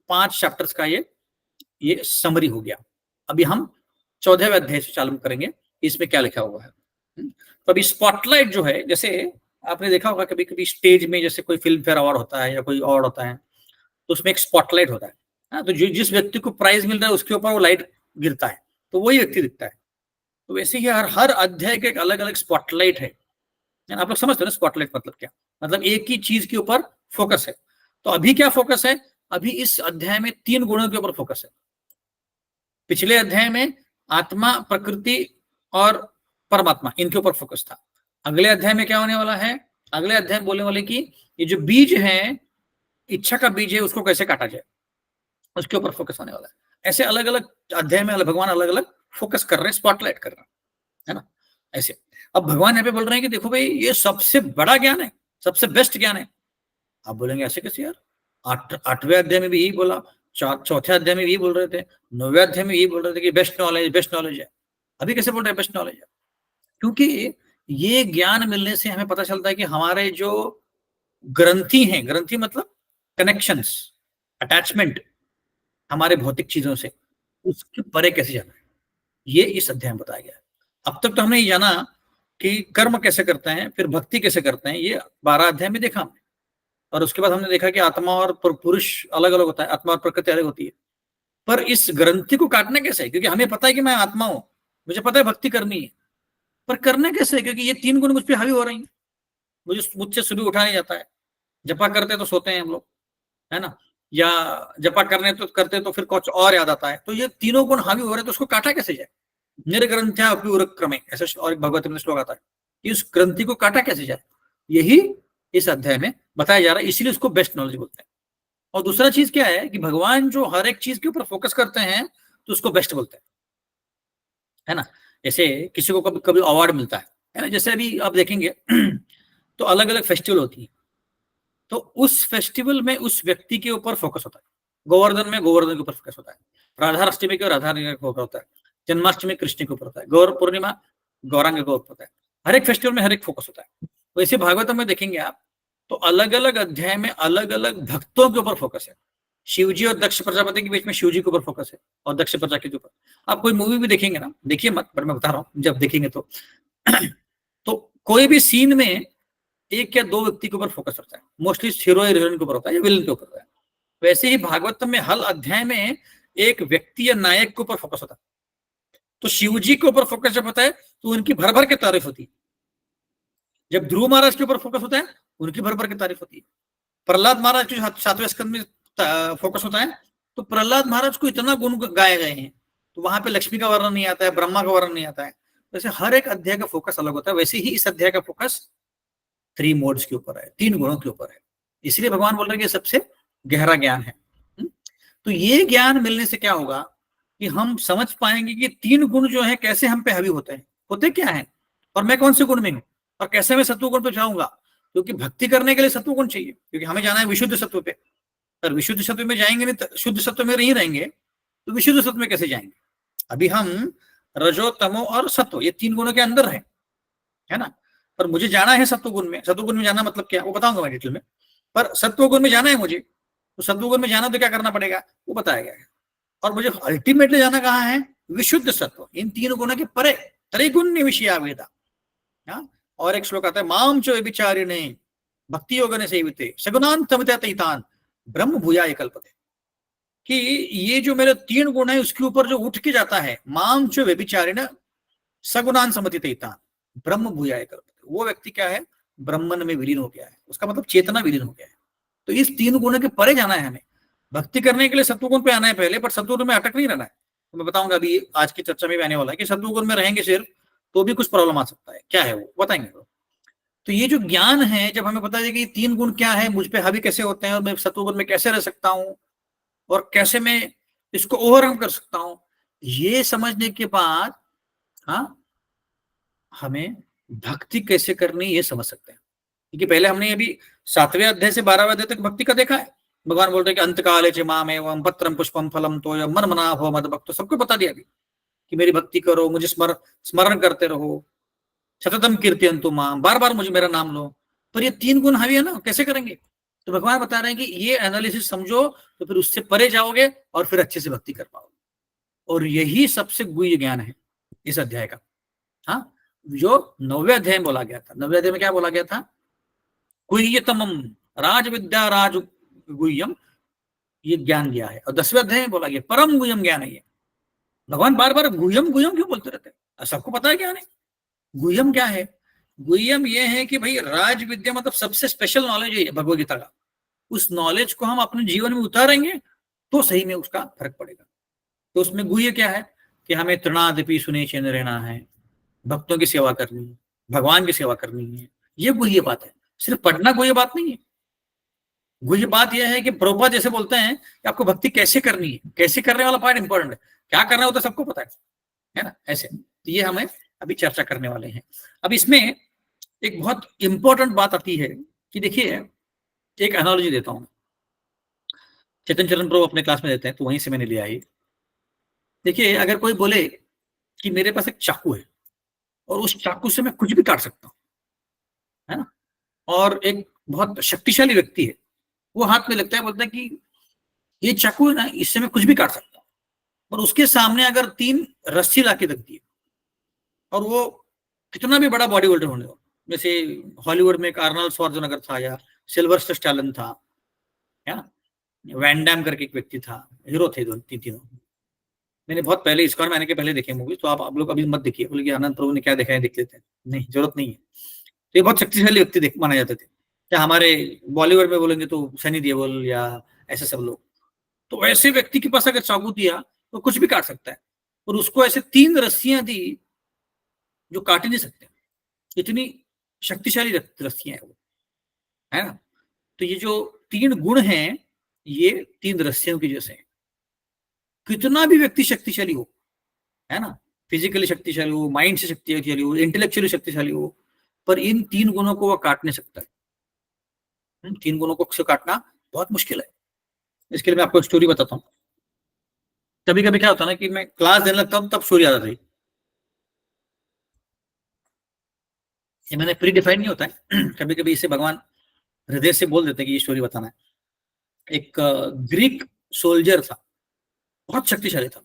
5 चैप्टर्स का ये समरी हो गया। अभी हम 14वें अध्याय से चालू करेंगे, इसमें क्या लिखा हुआ है। तो अभी स्पॉटलाइट जो है, जैसे आपने देखा होगा कभी कभी स्टेज में जैसे कोई फिल्म फेयर अवार्ड होता है या कोई अवार्ड होता है तो उसमें एक स्पॉटलाइट होता है। तो जिस व्यक्ति को प्राइज मिल रहा है उसके ऊपर वो लाइट गिरता है तो वही व्यक्ति दिखता है। तो वैसे ही हर अध्याय का एक अलग अलग स्पॉटलाइट है। आप लोग समझते हो ना स्पॉटलाइट मतलब क्या, मतलब एक ही चीज के ऊपर फोकस है। तो अभी क्या फोकस है, अभी इस अध्याय में 3 गुणों के ऊपर फोकस है। पिछले अध्याय में आत्मा, प्रकृति और परमात्मा, इनके ऊपर फोकस था। अगले अध्याय में क्या होने वाला है, अगले अध्याय में बोलने वाले कि ये जो बीज है, इच्छा का बीज है, उसको कैसे काटा जाए, उसके ऊपर फोकस होने वाला है। ऐसे अलग अलग अध्याय में भगवान अलग अलग फोकस कर रहे हैं, स्पॉटलाइट कर रहे हैं, है ना, ऐसे। अब भगवान यहाँ पे बोल रहे हैं कि देखो भाई ये सबसे बड़ा ज्ञान है, सबसे बेस्ट ज्ञान है। आप बोलेंगे ऐसे कैसे यार, 8वें अध्याय में भी यही बोला, 4थे अध्याय में यही बोल रहे थे, 9वें अध्याय में यही बोल रहे थे कि बेस्ट नॉलेज है। अभी कैसे बोल रहे हैं बेस्ट नॉलेज है? क्योंकि ये ज्ञान मिलने से हमें पता चलता है कि हमारे जो ग्रंथि हैं, ग्रंथि मतलब कनेक्शंस, अटैचमेंट हमारे भौतिक चीजों से, उसके परे कैसे जाना है, ये इस अध्याय में बताया गया है। अब तक तो हमने ये जाना कि कर्म कैसे करते हैं, फिर भक्ति कैसे करते हैं, ये 12 अध्याय में देखा हमने। और उसके बाद हमने देखा कि आत्मा और पुरुष अलग अलग होता है, आत्मा और प्रकृति अलग होती है। पर इस ग्रंथि को काटना कैसे है, क्योंकि हमें पता है कि मैं आत्मा हूं, मुझे पता है भक्ति करनी है, पर करना कैसे है, क्योंकि ये 3 गुण मुझ पर हावी हो रही हैं। मुझसे सुबह उठा नहीं जाता है, जपा करते तो सोते हैं हम लोग, है ना। या जपा करने तो करते तो फिर कुछ और याद आता है। तो ये तीनों गुण हावी हो रहे तो उसको काटा कैसे जाए? निर्ग्रंथ्या अपि उरक्रमे, ऐसा और भगवत में श्लोक आता है कि उस ग्रंथि को काटा कैसे जाए, यही इस अध्याय में बताया जा रहा है, इसलिए उसको बेस्ट नॉलेज बोलते हैं। और दूसरा चीज क्या है कि भगवान जो हर एक चीज के ऊपर फोकस करते हैं तो उसको बेस्ट बोलते हैं, है ना। जैसे किसी को कभी कभी अवार्ड मिलता है ना, जैसे अभी आप देखेंगे तो अलग अलग फेस्टिवल होती है, तो उस फेस्टिवल में उस व्यक्ति के ऊपर फोकस होता है। गोवर्धन में गोवर्धन के ऊपर फोकस होता है, राधाष्टमी के राधा के ऊपर होता है, जन्माष्टमी कृष्ण के ऊपर होता है, गौर पूर्णिमा गौरांग के ऊपर होता है। हर एक फेस्टिवल में हर एक फोकस होता है। वैसे भागवतम में देखेंगे आप तो अलग अलग अध्याय में अलग अलग भक्तों के ऊपर फोकस है। शिव जी और दक्ष प्रजापति के बीच में शिव जी के ऊपर फोकस है और दक्ष प्रजापति के ऊपर। आप कोई मूवी भी देखेंगे ना, देखिए मत, पर मैं बता रहा हूं जब देखेंगे तो कोई भी सीन में एक या दो व्यक्ति के ऊपर फोकस होता है, मोस्टली हीरो या हीरोइन के ऊपर होता है या विलन के ऊपर होता है। वैसे ही भागवतम में हर अध्याय में एक व्यक्ति या नायक के ऊपर फोकस होता है। तो शिव जी के ऊपर फोकस जब होता है तो उनकी भर भर के तारीफ होती है। जब ध्रुव महाराज के ऊपर फोकस होता है उनकी भर भर की तारीफ होती है। प्रहलाद महाराज के 7वें स्कंद में फोकस होता है तो प्रहलाद महाराज को इतना गुण गाए गए हैं, तो वहां पे लक्ष्मी का वर्णन नहीं आता है, ब्रह्मा का वर्णन नहीं आता है। वैसे हर एक अध्याय का फोकस अलग होता है, वैसे ही इस अध्याय का फोकस 3 मोड्स के ऊपर है, 3 गुणों के ऊपर है। इसलिए भगवान बोल रहे हैं कि सबसे गहरा ज्ञान है। तो ये ज्ञान मिलने से क्या होगा कि हम समझ पाएंगे कि 3 गुण जो है कैसे हम पे हावी होते हैं, होते क्या है, और मैं कौन से गुण में हूं, और कैसे मैं सत्व गुण पे जाऊंगा। क्योंकि भक्ति करने के लिए सत्व गुण चाहिए, क्योंकि हमें जाना है विशुद्ध सत्व पे। अगर विशुद्ध सत्व में जाएंगे नहीं, शुद्ध सत्व में नहीं रहेंगे तो विशुद्ध सत्व में कैसे जाएंगे। अभी हम रजो तमो और सत्व ये 3 गुणों के अंदर है ना। पर मुझे जाना है सत्व गुण में। सत्व गुण में जाना मतलब क्या वो बताऊंगा मैं डिटेल में, पर सत्व गुण में जाना है मुझे, तो सत्व गुण में जाना तो क्या करना पड़ेगा वो बताया गया है। और मुझे अल्टीमेटली जाना कहाँ है, विशुद्ध सत्व, इन 3 गुणों के परे, त्रिगुण्य विषया वेदा। और एक श्लोक आता है, माम च विचारिणे भक्ति योग ने सेविते सगुणान तमितान ब्रह्म भूयाय कल्पते, कि ये जो मेरे 3 गुण है उसके ऊपर जो उठ के जाता है, माम च व्यभिचारिण सगुणान समतितान ब्रह्म भूयाय कल्पते, वो व्यक्ति क्या है, ब्रह्मन में विलीन हो गया है, उसका मतलब चेतना विलीन हो गया है। तो इस 3 गुणों के परे जाना है हमें। भक्ति करने के लिए सत्वगुण पे आना है पहले, पर सत्वगुण में अटक नहीं रहना है। तो मैं बताऊंगा अभी आज की चर्चा में भी आने वाला है कि सत्वगुण में रहेंगे सिर्फ तो भी कुछ प्रॉब्लम आ सकता है, क्या है वो बताएंगे। तो ये जो ज्ञान है, जब हमें पता है कि 3 गुण क्या है, मुझ पे हावी कैसे होते हैं, और मैं सत्वगुण में कैसे रह सकता हूँ, और कैसे मैं इसको ओवरकम कर सकता हूँ, ये समझने के बाद हमें भक्ति कैसे करनी ये समझ सकते हैं। क्योंकि पहले हमने अभी 7वें अध्याय से 12वें अध्याय तक भक्ति का देखा है। भगवान बोलते हैं कि अंतकाले च माम एवं पत्रम पुष्पम फलम तो मन मना भव मद भक्त, सबको बता दिया कि मेरी भक्ति करो, मुझे स्मरण करते रहो, सततम कीर्तयन्तु माम, बार बार मुझे मेरा नाम लो। पर ये 3 गुण हावी है ना, कैसे करेंगे। तो भगवान बता रहे हैं कि ये एनालिसिस समझो तो फिर उससे परे जाओगे और फिर अच्छे से भक्ति कर पाओगे। और यही सबसे गुह्य ज्ञान है इस अध्याय का। हाँ, जो 9वें अध्याय में बोला गया था, 9वें अध्याय में क्या बोला गया था, गुह्यतमम राज विद्या राज गुह्यम, ये ज्ञान दिया है। और 10वें अध्याय में बोला गया परम गुह्यम ज्ञान है ये। भगवान बार बार गुह्यम गुह्यम क्यों बोलते रहते हैं, सबको पता है ज्ञान है। गुह्यम क्या है, गुह्यम ये है कि भाई राज विद्या मतलब सबसे स्पेशल नॉलेज है भगवत गीता का। उस नॉलेज को हम अपने जीवन में उतारेंगे तो सही में उसका फर्क पड़ेगा। तो उसमें गुह्य क्या है कि हमें तृणादपि सुने चैन रहना है, भक्तों की सेवा करनी है, भगवान की सेवा करनी है, ये गुह्य बात है। सिर्फ पढ़ना गुह्य बात नहीं है। गुह्य बात यह है कि प्रभुपाद जैसे बोलते हैं कि आपको भक्ति कैसे करनी है, कैसे करने वाला पार्ट इंपॉर्टेंट है, क्या करना होता है सबको पता है ना, ऐसे। तो ये हमें अभी चर्चा करने वाले हैं। अब इसमें एक बहुत इंपॉर्टेंट बात आती है कि देखिए, एक एनालॉजी देता हूं, चेतन चरण प्रभु अपने क्लास में देते हैं तो वहीं से मैंने लिया है। देखिए, अगर कोई बोले कि मेरे पास एक चाकू है और उस चाकू से मैं कुछ भी काट सकता हूं, है ना, और एक बहुत शक्तिशाली व्यक्ति है, वो हाथ में लगता है, बोलता है कि ये चाकू है ना, इससे मैं कुछ भी काट सकता हूं। और उसके सामने अगर 3 रस्सी लाके रख दी और वो कितना भी बड़ा बॉडी बिल्डर होने दो, जैसे हॉलीवुड में एक आर्नल्ड श्वार्ज़नेगर था या सिल्वेस्टर स्टैलोन था, या वैन डैम करके एक व्यक्ति था, हीरो थे तीनों। मैंने बहुत पहले, इस्कॉन में आने के पहले देखे मूवी, तो आप लोग अभी मत देखिए, बोले कि आनंद प्रभु ने क्या देखा है देख लेते हैं, नहीं जरूरत नहीं है। तो ये बहुत शक्तिशाली व्यक्ति माना जाते थे। क्या हमारे बॉलीवुड में बोलेंगे तो सनी देओल या ऐसे सब लोग, तो ऐसे व्यक्ति के पास अगर चाकू दिया तो कुछ भी काट सकता है, और उसको ऐसे 3 रस्सियां दी जो काट ही नहीं सकते, इतनी शक्तिशाली रस्सियां है वो, है ना। तो ये जो 3 गुण हैं, ये 3 रस्सियों की जैसे हैं। कितना भी व्यक्ति शक्तिशाली हो, है ना, फिजिकली शक्तिशाली हो, माइंड से शक्तिशाली हो, इंटेलेक्चुअली शक्तिशाली हो, पर इन 3 गुणों को वो काट नहीं सकता है। 3 गुणों को काटना बहुत मुश्किल है। इसके लिए मैं आपको एक स्टोरी बताता हूँ। कभी कभी क्या होता है ना कि मैं क्लास देने लगता हूँ तब स्टोरी आ जाती है। ये मैंने प्री डिफाइन नहीं होता है कभी कभी इसे भगवान हृदय से बोल देते हैं कि ये स्टोरी बताना है। एक ग्रीक सोल्जर था, बहुत शक्तिशाली था।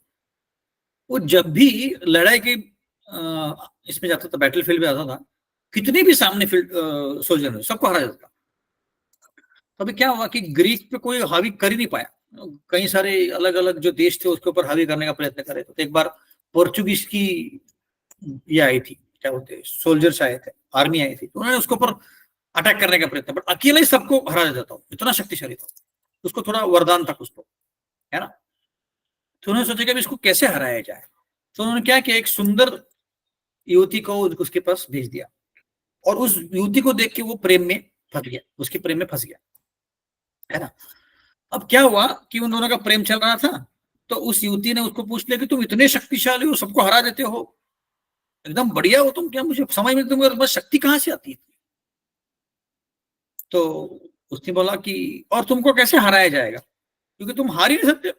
वो जब भी लड़ाई के इसमें जाता था, बैटल फील्ड में आता था, कितने भी सामने फील्ड सोल्जर है सबको हरा जाता था। तो अभी क्या हुआ कि ग्रीक पे कोई हावी कर ही नहीं पाया। कई सारे अलग अलग जो देश थे उसके ऊपर हावी करने का प्रयत्न करे। तो एक बार पोर्चुगीज की ये आई थी, क्या बोलते हैं, सोल्जर्स आए थे, आर्मी आई थी, तो उन्होंने उसके ऊपर अटैक करने का प्रयत्न, बट अकेला ही सबको हरा देता था, इतना शक्तिशाली था। उसको थोड़ा वरदान था कुछ तो, है ना। तो उन्होंने सोचा कि इसको कैसे हराया जाए। तो उन्होंने क्या किया, एक सुंदर युवती को उसके पास भेज दिया, और उस युवती को देख के वो प्रेम में फंस गया, उसके प्रेम में फंस गया, है ना। अब क्या हुआ कि उन दोनों का प्रेम चल रहा था, तो उस युवती ने उसको पूछ लिया कि तुम इतने शक्तिशाली हो, सबको हरा देते हो, एकदम बढ़िया हो तुम, क्या मुझे समझ में तुम्हारे पास शक्ति कहाँ से आती है। तो उसने बोला कि और तुमको कैसे हराया जाएगा, क्योंकि तुम हार ही नहीं सकते,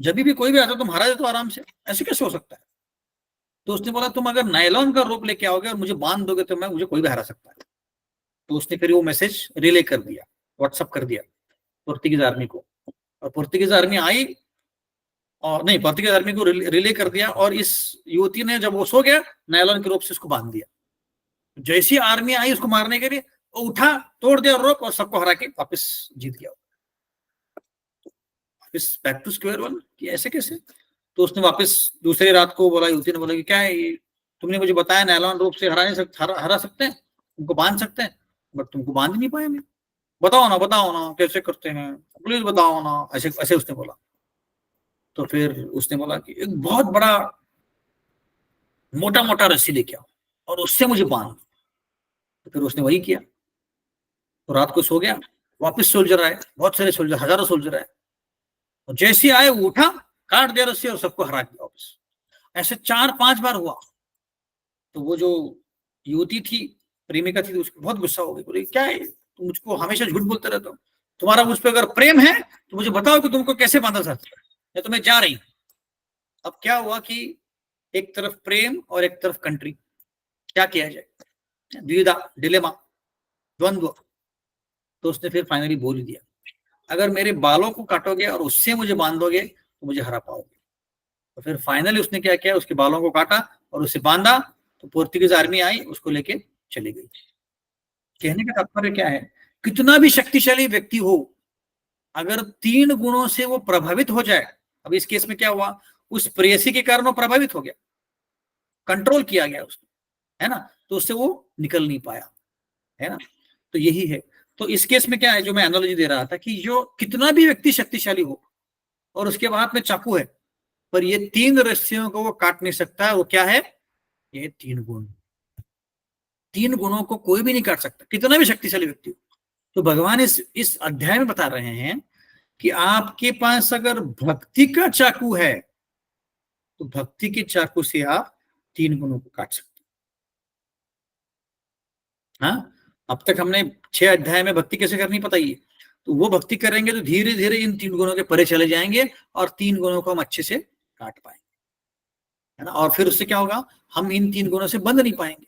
जब भी कोई भी आता तुम हरा देते हो आराम से, ऐसे कैसे हो सकता है। तो उसने बोला तुम अगर नायलॉन का रोप लेके आओगे और मुझे बांध दोगे तो मुझे कोई भी हरा सकता है। तो उसने फिर वो मैसेज रिले कर दिया, व्हाट्सअप कर दिया पुर्तगीज आर्मी को, और पुर्तगीज आर्मी आई, और नहीं, पुर्तगीज आर्मी को रिले कर दिया, और इस युवती ने जब वो सो गया नायलॉन के रोप से उसको बांध दिया। जैसी आर्मी आई उसको मारने के लिए, वो उठा, तोड़ दिया रोप, और सबको हरा के वापस जीत गया, वापस बैक टू स्क्वायर वन, कि ऐसे कैसे। तो उसने वापस दूसरी रात को बोला, युवती ने बोला कि क्या है ये, तुमने मुझे बताया नायलॉन रोप से हरा नहीं सकते, हरा सकते हैं, तुमको बांध सकते हैं, बट तुमको बांध नहीं पाए मैं, बताओ ना कैसे करते हैं, प्लीज बताओ ना, ऐसे ऐसे उसने बोला। तो फिर उसने बोला कि एक बहुत बड़ा मोटा मोटा रस्सी लेके आओ और उससे मुझे बांध। तो फिर उसने वही किया, तो रात को सो गया, वापस सोल्जर आए, बहुत सारे सोल्जर, हजारों सोल्जर आए, और जैसे आए वो उठा, काट दिया रस्सी और सबको हरा दिया वापस। ऐसे 4-5 बार हुआ। तो वो जो युवती थी, प्रेमिका थी, तो उसको बहुत गुस्सा हो गई, बोले क्या है तुम मुझको हमेशा झूठ बोलते रहते हो, तुम्हारा मुझ पर अगर प्रेम है तो मुझे बताओ कि तुमको कैसे बांधा सकता है, या तो मैं जा रही हूं। अब क्या हुआ कि एक तरफ प्रेम और एक तरफ कंट्री, क्या किया जाए, द्विधा, डिलेमा, द्वंद्व। तो उसने फिर फाइनली बोल दिया, अगर मेरे बालों को काटोगे और उससे मुझे बांधोगे तो मुझे हरा पाओगे। तो फिर फाइनली उसने क्या किया, उसके बालों को काटा और उसे बांधा, तो पोर्तुगीज आर्मी आई, उसको लेके चली गई। कहने का तात्पर्य क्या है, कितना भी शक्तिशाली व्यक्ति हो, अगर 3 गुणों से वो प्रभावित हो जाए, अब इस केस में क्या हुआ, उस प्रेयसी के कारण वो प्रभावित हो गया, कंट्रोल किया गया उसको, है ना, तो उससे वो निकल नहीं पाया, है ना। तो यही है। तो इस केस में क्या है, जो मैं एनालॉजी दे रहा था, कि जो कितना भी व्यक्ति शक्तिशाली हो और उसके हाथ में चाकू है, पर ये 3 रस्सियों को वो काट नहीं सकता, वो क्या है, ये 3 गुण। 3 गुणों को कोई भी नहीं काट सकता, कितना भी शक्तिशाली व्यक्ति हो। तो भगवान इस अध्याय में बता रहे हैं कि आपके पास अगर भक्ति का चाकू है, तो भक्ति के चाकू से आप 3 गुणों को काट सकते हैं। हाँ, अब तक हमने 6 अध्याय में भक्ति कैसे करनी पता ही है, तो वो भक्ति करेंगे तो धीरे धीरे इन 3 गुणों के परे चले जाएंगे, और 3 गुणों को हम अच्छे से काट पाएंगे, है ना। और फिर उससे क्या होगा, हम इन 3 गुणों से बंध नहीं पाएंगे,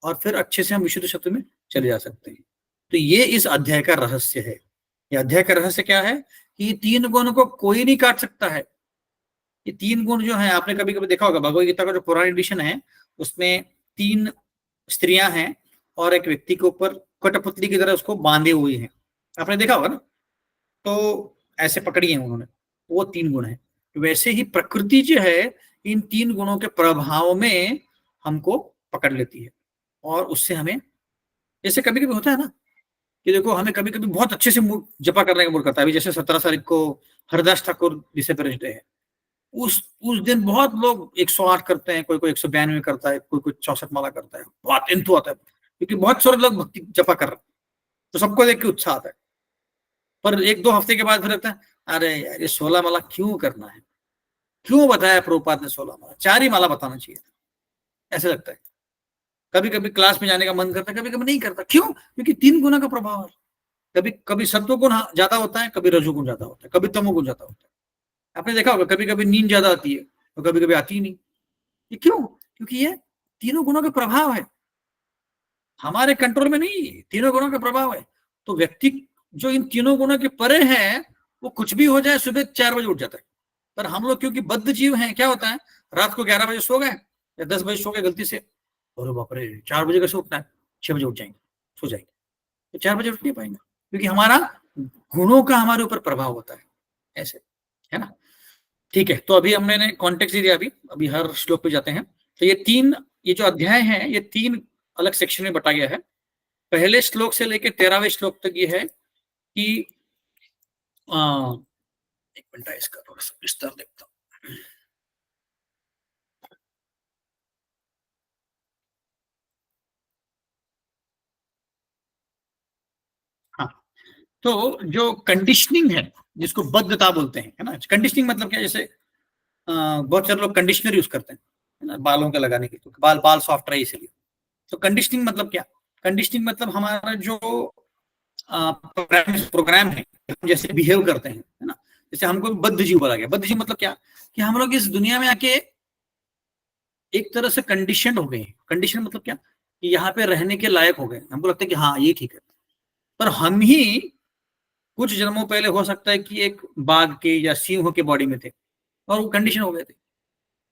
और फिर अच्छे से हम विशुद्ध शब्द में चले जा सकते हैं। तो ये इस अध्याय का रहस्य है। ये अध्याय का रहस्य क्या है, कि 3 गुणों को कोई नहीं काट सकता है। ये 3 गुण जो है, आपने कभी कभी देखा होगा, भगवद गीता का जो पुरानी एडिशन है उसमें 3 स्त्रियां हैं और एक व्यक्ति के ऊपर कठपुतली की तरह उसको बांधे हुए हैं, आपने देखा होगा ना। तो ऐसे पकड़ी है उन्होंने, वो 3 गुण है। वैसे ही प्रकृति जो है, इन 3 गुणों के प्रभाव में हमको पकड़ लेती है, और उससे हमें, जैसे कभी कभी होता है ना कि देखो, हमें कभी कभी बहुत अच्छे से जपा करने का मूड करता है। अभी जैसे 17 तारीख को हरदास ठाकुर डिसेबरेज डे है, उस दिन बहुत लोग 108 करते हैं, कोई 192 करता है, कोई 64 माला करता है, बहुत इंतु आता है, क्योंकि बहुत सारे लोग भक्ति जपा कर रहे हैं, तो सबको देख के उत्साह आता है। पर 1-2 हफ्ते के बाद फिर लगता है अरे यार ये 16 माला क्यों करना है, क्यों बताया प्रभुपाद ने 16 माला, 4 ही माला बताना चाहिए, ऐसे लगता है। कभी कभी क्लास में जाने का मन करता है, कभी कभी नहीं करता, क्यों? क्योंकि 3 गुना का प्रभाव है। कभी कभी सत्वगुण ज्यादा होता है, कभी रजोगुण ज्यादा होता है, कभी तमोगुण ज्यादा होता है। आपने देखा होगा कभी कभी नींद ज्यादा आती है तो कभी कभी आती ही नहीं। ये क्यों? क्योंकि ये तीनों गुणों का प्रभाव है, हमारे कंट्रोल में नहीं, तीनों गुणों का प्रभाव है। तो व्यक्ति जो इन तीनों गुणों के परे है, वो कुछ भी हो जाए सुबह 4 बजे उठ जाता है। पर हम लोग क्योंकि बद्ध जीव हैं, क्या होता है, रात को 11 बजे सो गए या 10 बजे सो गए गलती से, और बाप रे 4 बजे कैसे उठना है, 6 बजे उठ जाएंगे, सो जाएंगे, तो 4 बजे उठ नहीं पाएंगे, क्योंकि हमारा गुणों का हमारे ऊपर प्रभाव होता है, ऐसे, है ना। ठीक है, तो अभी हमने कॉन्टेक्स्ट दिया, अभी हर श्लोक पे जाते हैं। तो ये जो अध्याय है ये 3 अलग सेक्शन में बटा गया है। पहले श्लोक से लेकर 13वें श्लोक तक ये है कि एक मिनट इसका थोड़ा सा विस्तार देखता हूं। हाँ, तो जो कंडीशनिंग है जिसको बद्धता बोलते हैं, है ना। कंडीशनिंग मतलब क्या, जैसे बहुत सारे लोग कंडीशनर यूज करते हैं, है ना, बालों के लगाने के, तो बाल सॉफ्ट रहे इसलिए। तो कंडीशनिंग मतलब क्या, कंडीशनिंग मतलब हमारा जो प्रोग्राम है, हम जैसे बिहेव करते हैं, है ना। जैसे हमको बद्ध जीव बोला गया, बद्ध जीव मतलब क्या, कि हम लोग इस दुनिया में आके एक तरह से कंडीशन हो गए। कंडीशन मतलब क्या, कि यहाँ पे रहने के लायक हो गए, हमको लगता है कि हाँ ये ठीक है। पर हम ही कुछ जन्मों पहले हो सकता है कि एक बाघ के या सिंह के बॉडी में थे और वो कंडीशन हो गए थे,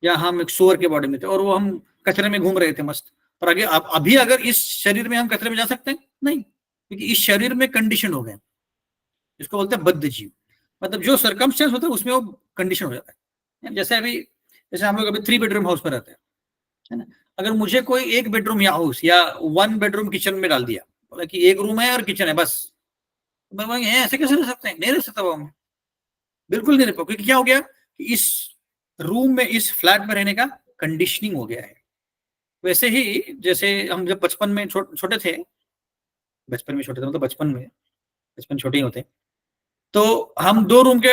या हम एक सुअर के बॉडी में थे और वो हम कचरे में घूम रहे थे मस्त। पर आगे अभी अगर इस शरीर में हम कचरे में जा सकते हैं? नहीं, क्योंकि इस शरीर में कंडीशन हो गए, इसको बोलते हैं बद्ध जीव। मतलब जो सर्कमस्टेंस होता है उसमें वो कंडीशन हो जाता है। जैसे हम लोग अभी 3 बेडरूम हाउस में रहते हैं, है ना। अगर मुझे कोई 1 बेडरूम या हाउस या 1 बेडरूम किचन में डाल दिया, बोला कि 1 रूम है और किचन है बस, मैं वही ऐसे कैसे रह सकते हैं? नहीं रह सकता वो, मैं बिल्कुल नहीं रह पाऊँ, क्योंकि क्या हो गया कि इस रूम में, इस फ्लैट में रहने का कंडीशनिंग हो गया है। वैसे ही जैसे हम जब बचपन में छोटे थे, मतलब बचपन छोटे ही होते, तो हम 2 रूम के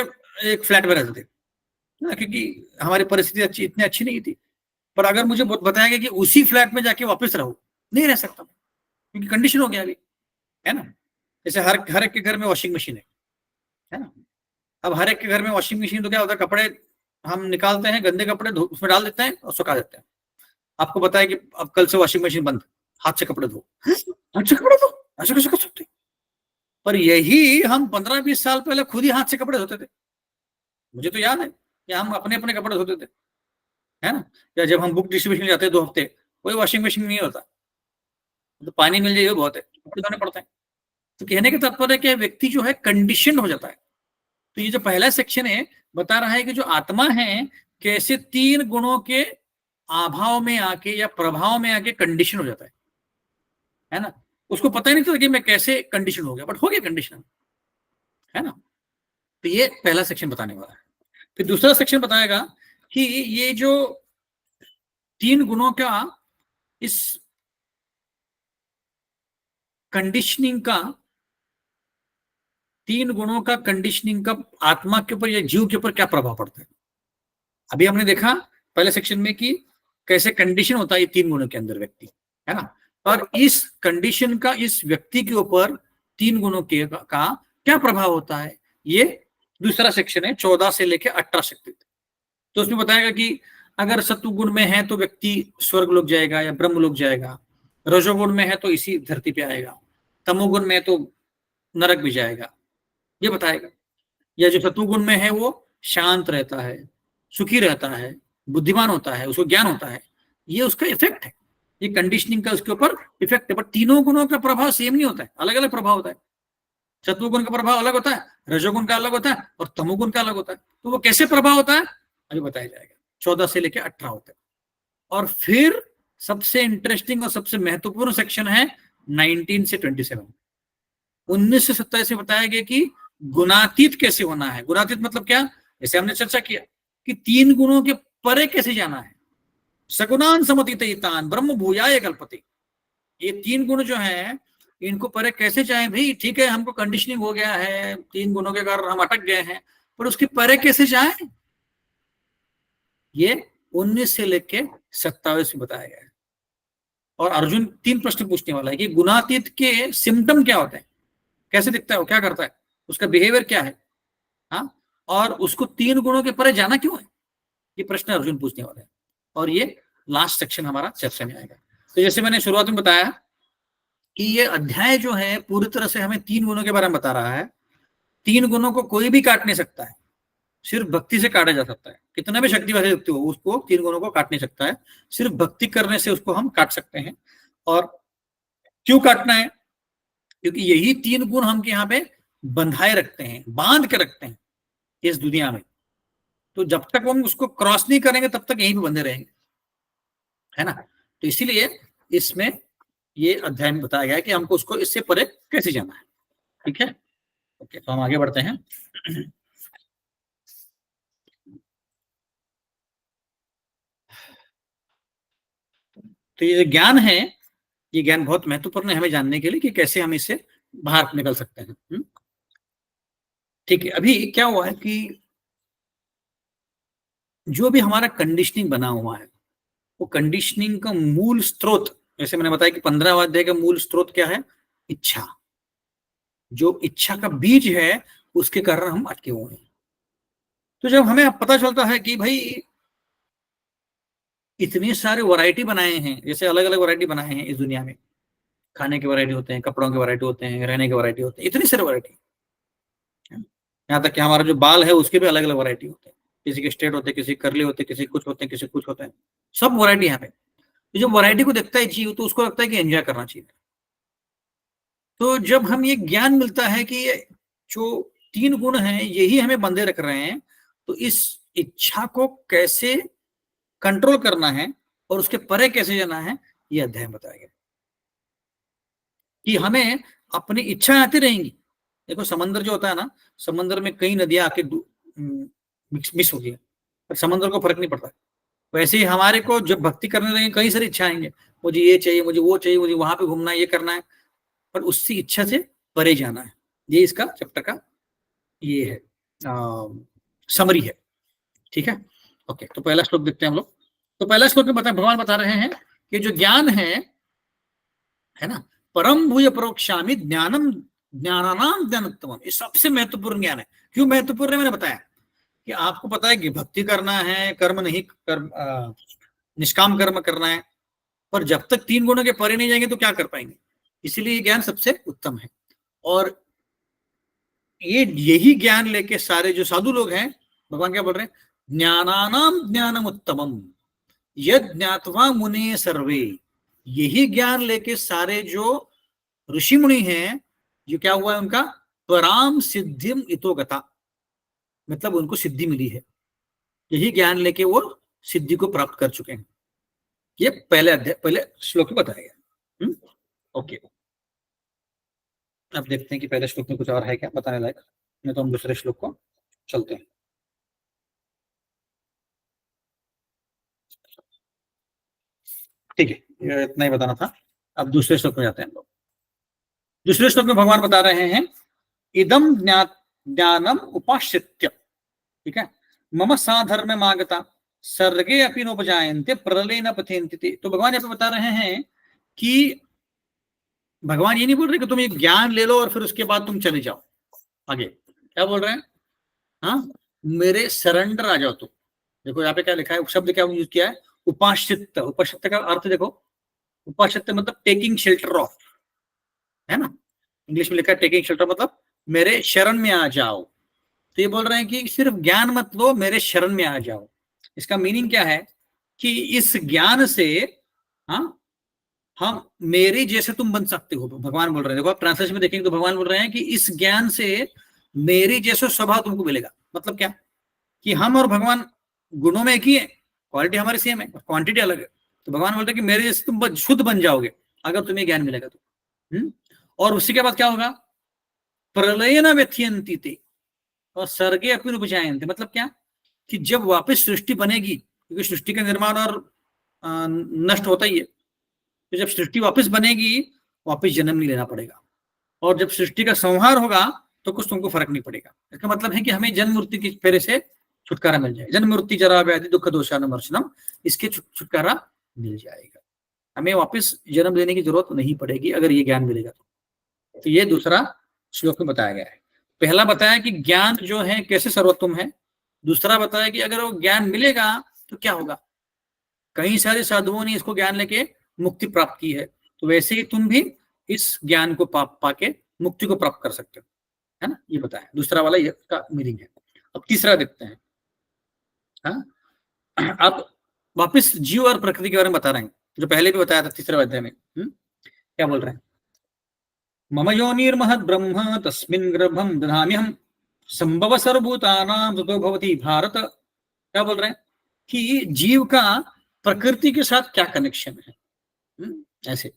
एक फ्लैट में रहते थे ना, क्योंकि हमारी परिस्थिति इतनी अच्छी नहीं थी। पर अगर मुझे बताया गया कि उसी फ्लैट में जाके वापस रहो, नहीं रह सकता, क्योंकि कंडीशन हो गया अभी, है ना। जैसे हर एक के घर में वॉशिंग मशीन है ना। अब हर एक के घर में वॉशिंग मशीन, तो क्या होता है, कपड़े हम निकालते हैं, गंदे कपड़े उसमें डाल देते हैं और सुखा देते हैं। आपको बताया कि अब कल से वॉशिंग मशीन बंद, हाथ से कपड़े धो, हाथ से कपड़े धो, ऐसे कैसे कर सकते? पर यही हम 15-20 साल पहले खुद ही हाथ से कपड़े धोते थे। मुझे तो याद है कि हम अपने अपने कपड़े धोते थे, है ना। या जब हम बुक डिस्ट्रीब्यूशन जाते 2 हफ्ते, कोई वॉशिंग मशीन नहीं होता, तो पानी मिल जाए बहुत है, कपड़े धोने पड़ते हैं। तो कहने का तात्पर्य क्या, व्यक्ति जो है कंडीशन हो जाता है। तो ये जो पहला सेक्शन है बता रहा है कि जो आत्मा है कैसे 3 गुणों के अभाव में आके या प्रभाव में आके कंडीशन हो जाता है ना। उसको पता ही नहीं था कि मैं कैसे कंडीशन हो गया, बट हो गया कंडीशन, है ना। तो ये पहला सेक्शन बताने वाला है। फिर दूसरा सेक्शन बताएगा कि ये जो 3 गुणों का, इस कंडीशनिंग का, 3 गुणों का कंडीशनिंग का आत्मा के ऊपर या जीव के ऊपर क्या प्रभाव पड़ता है। अभी हमने देखा पहले सेक्शन में कि कैसे कंडीशन होता है ये 3 गुणों के अंदर व्यक्ति, है ना। और इस कंडीशन का इस व्यक्ति के ऊपर 3 गुणों के का क्या प्रभाव होता है, ये दूसरा सेक्शन है, 14 से लेकर 18 तक। तो उसमें बताएगा कि अगर सत्वगुण में है तो व्यक्ति स्वर्ग लोग जाएगा या ब्रह्म लोग जाएगा, रजोगुण में है तो इसी धरती पे आएगा, तमोगुण में है तो नरक भी जाएगा, ये बताएगा। या जो सत्वगुण में है वो शांत रहता है, सुखी रहता है, बुद्धिमान होता है, उसको ज्ञान होता है, ये उसका इफेक्ट है, ये कंडीशनिंग का उसके ऊपर इफेक्ट है। बट तीनों गुणों का प्रभाव सेम नहीं होता है, अलग अलग प्रभाव होता है। सत्वगुण का प्रभाव अलग होता है, रजोगुण का अलग होता है और तमोगुण का अलग होता है। तो वो कैसे प्रभाव होता है अभी बताया जाएगा, 14 से लेकर 18 तक। और फिर सबसे इंटरेस्टिंग और सबसे महत्वपूर्ण सेक्शन है 19 से 27। 19 से 27 में बताया गया कि गुणातीत कैसे होना है। गुणातीत मतलब क्या, जैसे हमने चर्चा किया कि 3 गुणों के परे कैसे जाना है। सगुणान समतीतान ब्रह्म भूयाय कल्पते। ये 3 गुण जो है इनको परे कैसे जाए भाई। ठीक है, हमको कंडीशनिंग हो गया है, 3 गुणों के कारण हम अटक गए हैं, पर उसके परे कैसे जाए, ये 19 से लेके 27 में बताया गया है। और अर्जुन 3 प्रश्न पूछने वाला है कि गुणातीत के सिम्टम क्या होते हैं, कैसे दिखता है वो, क्या करता है, उसका बिहेवियर क्या है, हाँ, और उसको 3 गुणों के परे जाना क्यों है, ये प्रश्न अर्जुन पूछने वाला है। और ये लास्ट सेक्शन हमारा चर्चा में आएगा। तो जैसे मैंने शुरुआत में बताया कि ये अध्याय जो है पूरी तरह से हमें 3 गुणों के बारे में बता रहा है। 3 गुणों को कोई भी काट नहीं सकता है, सिर्फ भक्ति से काटा जा सकता है। कितना भी शक्तिशाली व्यक्ति हो उसको 3 गुणों को काट नहीं सकता है, सिर्फ भक्ति करने से उसको हम काट सकते हैं। और क्यों काटना है, क्योंकि यही 3 गुण हम यहाँ पे बंधाए रखते हैं, बांध के रखते हैं इस दुनिया में। तो जब तक हम उसको क्रॉस नहीं करेंगे तब तक यहीं पे बंधे रहेंगे, है ना। तो इसीलिए इसमें ये अध्याय में बताया गया है कि हमको उसको इससे परे कैसे जाना है। ठीक है, ओके, तो हम आगे बढ़ते हैं। तो ये ज्ञान है, ये ज्ञान बहुत महत्वपूर्ण है हमें जानने के लिए कि कैसे हम इससे बाहर निकल सकते हैं। ठीक है, अभी क्या हुआ है कि जो भी हमारा कंडीशनिंग बना हुआ है वो कंडीशनिंग का मूल स्रोत, जैसे मैंने बताया कि 15वां अध्याय का मूल स्रोत क्या है, इच्छा। जो इच्छा का बीज है उसके कारण हम अटके हुए हैं। तो जब हमें पता चलता है कि भाई इतनी सारे वैरायटी बनाए हैं, जैसे अलग अलग वैरायटी बनाए हैं इस दुनिया में, खाने के वैरायटी होते हैं, कपड़ों के वैरायटी होते हैं, रहने के वैरायटी होते हैं, इतनी सारी वैरायटी। यहाँ तक कि हमारा जो बाल है उसके भी अलग अलग वैरायटी होते हैं, किसी के स्ट्रेट होते हैं, किसी करली होते हैं, किसी कुछ होते हैं, किसी कुछ होते हैं, सब वैरायटी यहाँ पे। तो जब वैरायटी को देखता है जीव तो उसको लगता है कि एंजॉय करना चाहिए। तो जब हम ये ज्ञान मिलता है कि जो 3 गुण हैं यही हमें बंधे रख रहे हैं, तो इस इच्छा को कैसे कंट्रोल करना है और उसके परे कैसे जाना है, ये अध्याय बताया गया। कि हमें अपनी इच्छा आती रहेंगी। देखो समंदर जो होता है ना, समंदर में कई नदियां आके मिक्स होती है, पर समंदर को फर्क नहीं पड़ता। वैसे ही हमारे को जब भक्ति करने लगेंगे कई सारी इच्छा आएंगे, मुझे ये चाहिए, मुझे वो चाहिए, मुझे वहां पे घूमना है, ये करना है, पर उसकी इच्छा से परे जाना है। ये इसका चैप्टर का ये है, समरी है। ठीक है, ओके, तो पहला श्लोक देखते हैं हम लोग। तो पहला श्लोक में भगवान बता रहे हैं कि जो ज्ञान है ना, परम भूय परोक्षामि ज्ञानम ज्ञानानाम ज्ञानोत्तमम, ये सबसे महत्वपूर्ण ज्ञान है। क्यों महत्वपूर्ण है, मैंने बताया कि आपको पता है कि भक्ति करना है, कर्म नहीं कर्म, निष्काम कर्म करना है, पर जब तक 3 गुणों के परे नहीं जाएंगे तो क्या कर पाएंगे। इसीलिए ये ज्ञान सबसे उत्तम है। और ये यही ज्ञान लेके सारे जो साधु लोग हैं, भगवान क्या बोल रहे हैं, ज्ञानानाम ज्ञानम उत्तमम यद ज्ञात्वा मुने सर्वे। यही ज्ञान लेके सारे जो ऋषि मुनि हैं, जो क्या हुआ है उनका, पराम सिद्धिम इतोगता, मतलब उनको सिद्धि मिली है। यही ज्ञान लेके वो सिद्धि को प्राप्त कर चुके हैं। ये पहले अध्याय पहले श्लोक में बताया गया। ओके, अब देखते हैं कि पहले श्लोक में कुछ और है क्या बताने लायक, नहीं तो हम दूसरे श्लोक को चलते हैं। ठीक है, ये इतना ही बताना था। अब दूसरे श्लोक में जाते हैं हम लोग। दूसरे श्लोक में भगवान बता रहे हैं, इदम ज्ञानम उपाश्रित्य, ठीक है, मम साधर्म आगता सर्गे अपि नोपजायन्ते प्रलय न पथेन्ति। तो भगवान यहाँ पे बता रहे हैं कि भगवान ये नहीं बोल रहे कि तुम एक ज्ञान ले लो और फिर उसके बाद तुम चले जाओ आगे। क्या बोल रहे हैं, हाँ, मेरे सरेंडर आ जाओ तुम। देखो यहाँ पे क्या लिखा है, शब्द क्या यूज किया है, उपाश्रित। उपाश्रित का अर्थ देखो, उपाश्रित मतलब टेकिंग शेल्टर ऑफ, है ना। इंग्लिश में लिखा है टेकिंग शेल्टर, मतलब मेरे शरण में आ जाओ। तो ये बोल रहे हैं कि सिर्फ ज्ञान मत लो, मेरे शरण में आ जाओ। इसका मीनिंग क्या है कि इस ज्ञान से, हाँ, हम मेरे जैसे तुम बन सकते हो। भगवान बोल रहे हैं, देखो आप ट्रांसलेशन में देखेंगे तो भगवान बोल रहे हैं कि इस ज्ञान से मेरे जैसे स्वभाव तुमको मिलेगा। मतलब क्या कि हम और भगवान गुणों में एक ही है, क्वालिटी हमारी सेम है, क्वांटिटी अलग है। तो भगवान बोलते हैं कि मेरे जैसे तुम शुद्ध बन जाओगे अगर तुम्हें ज्ञान मिलेगा तो। और उसके बाद क्या होगा, प्रलय न व्यथयन्ति ते और सर्गे अपनी उपजायन्ते। मतलब क्या कि जब वापस सृष्टि बनेगी, क्योंकि सृष्टि का निर्माण और नष्ट होता ही है, तो जब सृष्टि वापस बनेगी वापस जन्म नहीं लेना पड़ेगा, और जब सृष्टि का संहार होगा तो कुछ तुमको फर्क नहीं पड़ेगा। इसका मतलब है कि हमें जन्म मृत्यु की फेरे से छुटकारा मिल जाएगा। जन्म मृत्यु जरा व्याधि दुख दोषानुमर्शनम, इसके छुटकारा मिल जाएगा। हमें वापस जन्म लेने की जरूरत नहीं पड़ेगी अगर ये ज्ञान मिलेगा तो ये दूसरा श्लोक में बताया गया है। पहला बताया कि ज्ञान जो है कैसे सर्वोत्तम है, दूसरा बताया कि अगर वो ज्ञान मिलेगा तो क्या होगा। कई सारे साधुओं ने इसको ज्ञान लेके मुक्ति प्राप्त की है, तो वैसे ही तुम भी इस ज्ञान को पाके मुक्ति को प्राप्त कर सकते हो, है ना। ये बताया दूसरा वाला, ये का मीनिंग है। अब तीसरा देखते हैं। हाँ, आप वापिस जीव और प्रकृति के बारे में बता रहे हैं, जो पहले भी बताया था तीसरे अध्याय में। क्या बोल रहे हैं, मम योनिर्महद् ब्रह्म तस्मिन् गर्भं दधाम्यहं संभव सर्वभूतानां ततो भवति भारत। क्या बोल रहे हैं कि जीव का प्रकृति के साथ क्या कनेक्शन है। ऐसे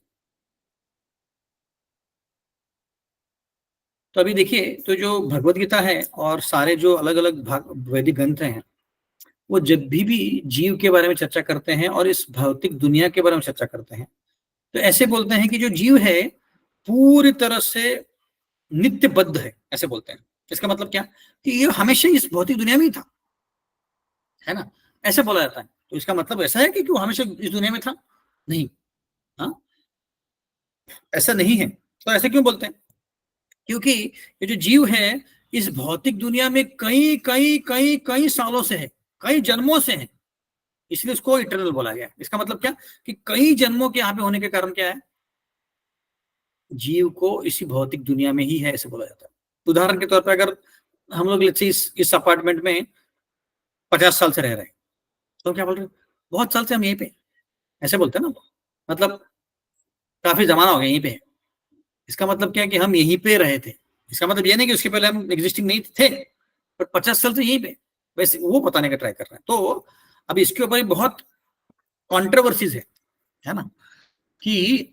तो अभी देखिए, तो जो भगवत गीता है और सारे जो अलग अलग वैदिक ग्रंथ हैं, वो जब भी जीव के बारे में चर्चा करते हैं और इस भौतिक दुनिया के बारे में चर्चा करते हैं, तो ऐसे बोलते हैं कि जो जीव है पूरी तरह से नित्यबद्ध है, ऐसे बोलते हैं। इसका मतलब क्या कि ये हमेशा इस भौतिक दुनिया में ही था, है ना, ऐसे बोला जाता है। तो इसका मतलब ऐसा है कि वो हमेशा इस दुनिया में था, नहीं। हाँ, ऐसा नहीं है। तो ऐसे क्यों बोलते हैं, क्योंकि ये जो जीव है इस भौतिक दुनिया में कई कई कई कई सालों से है, कई जन्मों से है, इसलिए उसको इटर्नल बोला गया। इसका मतलब क्या कि कई जन्मों के यहाँ पे होने के कारण क्या है, जीव को इसी भौतिक दुनिया में ही है, ऐसे बोला जाता है। उदाहरण के तौर पर अगर हम लोग इस अपार्टमेंट में 50 साल से रह रहे हैं, तो क्या बोल रहे हैं, बहुत साल से हम यहीं पे, ऐसे बोलते हैं ना, मतलब काफी जमाना हो गया यहीं पे। इसका मतलब क्या है कि हम यहीं पे रहे थे। इसका मतलब ये नहीं कि उसके पहले हम एग्जिस्टिंग नहीं थे, बट 50 साल से यहीं पे, वैसे वो बताने का ट्राई कर रहे हैं। तो अब इसके ऊपर बहुत कॉन्ट्रोवर्सीज है ना, कि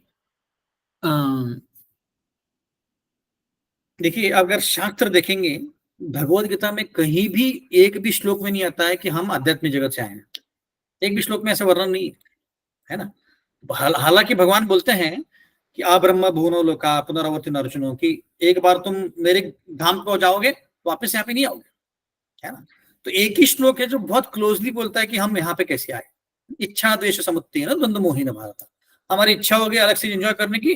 देखिए अगर शास्त्र देखेंगे, भगवत गीता में कहीं भी एक भी श्लोक में नहीं आता है कि हम आध्यात्मिक जगत से आए हैं। एक भी श्लोक में ऐसा वर्णन नहीं है ना। हालांकि भगवान बोलते हैं कि आ ब्रह्म भुवनो लोका पुनरावर्ति अर्जुनो, कि एक बार तुम मेरे धाम को जाओगे वापस यहाँ पे नहीं आओगे, है ना। तो एक ही श्लोक है जो बहुत क्लोजली बोलता है कि हम यहाँ पे कैसे आए। इच्छा द्वेष समुत्तीर्न द्वंद्व मोहिन भारत, हमारी इच्छा हो गई अलग से एंजॉय करने की,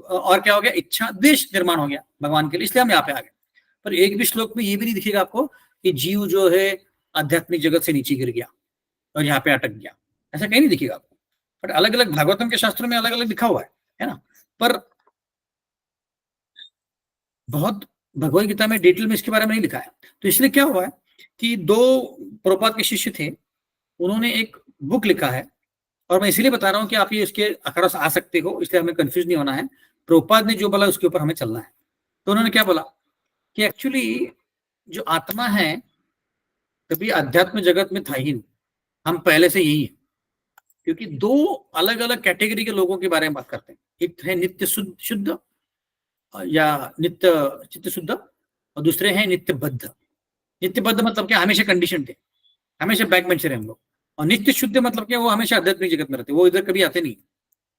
और क्या हो गया, इच्छा द्वेष निर्माण हो गया भगवान के लिए, इसलिए हम यहाँ पे आ गए। पर एक भी श्लोक में ये भी नहीं दिखेगा आपको कि जीव जो है आध्यात्मिक जगत से नीचे गिर गया और यहाँ पे अटक गया, ऐसा कहीं नहीं दिखेगा आपको। बट अलग अलग भागवतम के शास्त्रों में अलग अलग लिखा हुआ है ना। पर बहुत भगवत गीता में डिटेल में इसके बारे में नहीं लिखा है। तो इसलिए क्या हुआ है कि दो प्रभुपाद के शिष्य थे, उन्होंने एक बुक लिखा है, और मैं इसलिए बता रहा हूँ कि आप ये इसके अखबार से आ सकते हो, इसलिए हमें कंफ्यूज नहीं होना है। प्रभुपाद ने जो बोला उसके ऊपर हमें चलना है। तो उन्होंने क्या बोला कि एक्चुअली जो आत्मा है कभी अध्यात्म जगत में था ही नहीं, हम पहले से यही है। क्योंकि दो अलग अलग कैटेगरी के लोगों के बारे में बात करते हैं, एक है नित्य शुद्ध या नित्य चित्त शुद्ध, और दूसरे हैं नित्य बद्ध। नित्य बद्ध मतलब क्या, हमेशा कंडीशन थे, हमेशा बैक बेंचर है हम लोग। और नित्य शुद्ध मतलब क्या, वो हमेशा आध्यात्मिक जगत में रहते, वो इधर कभी आते नहीं,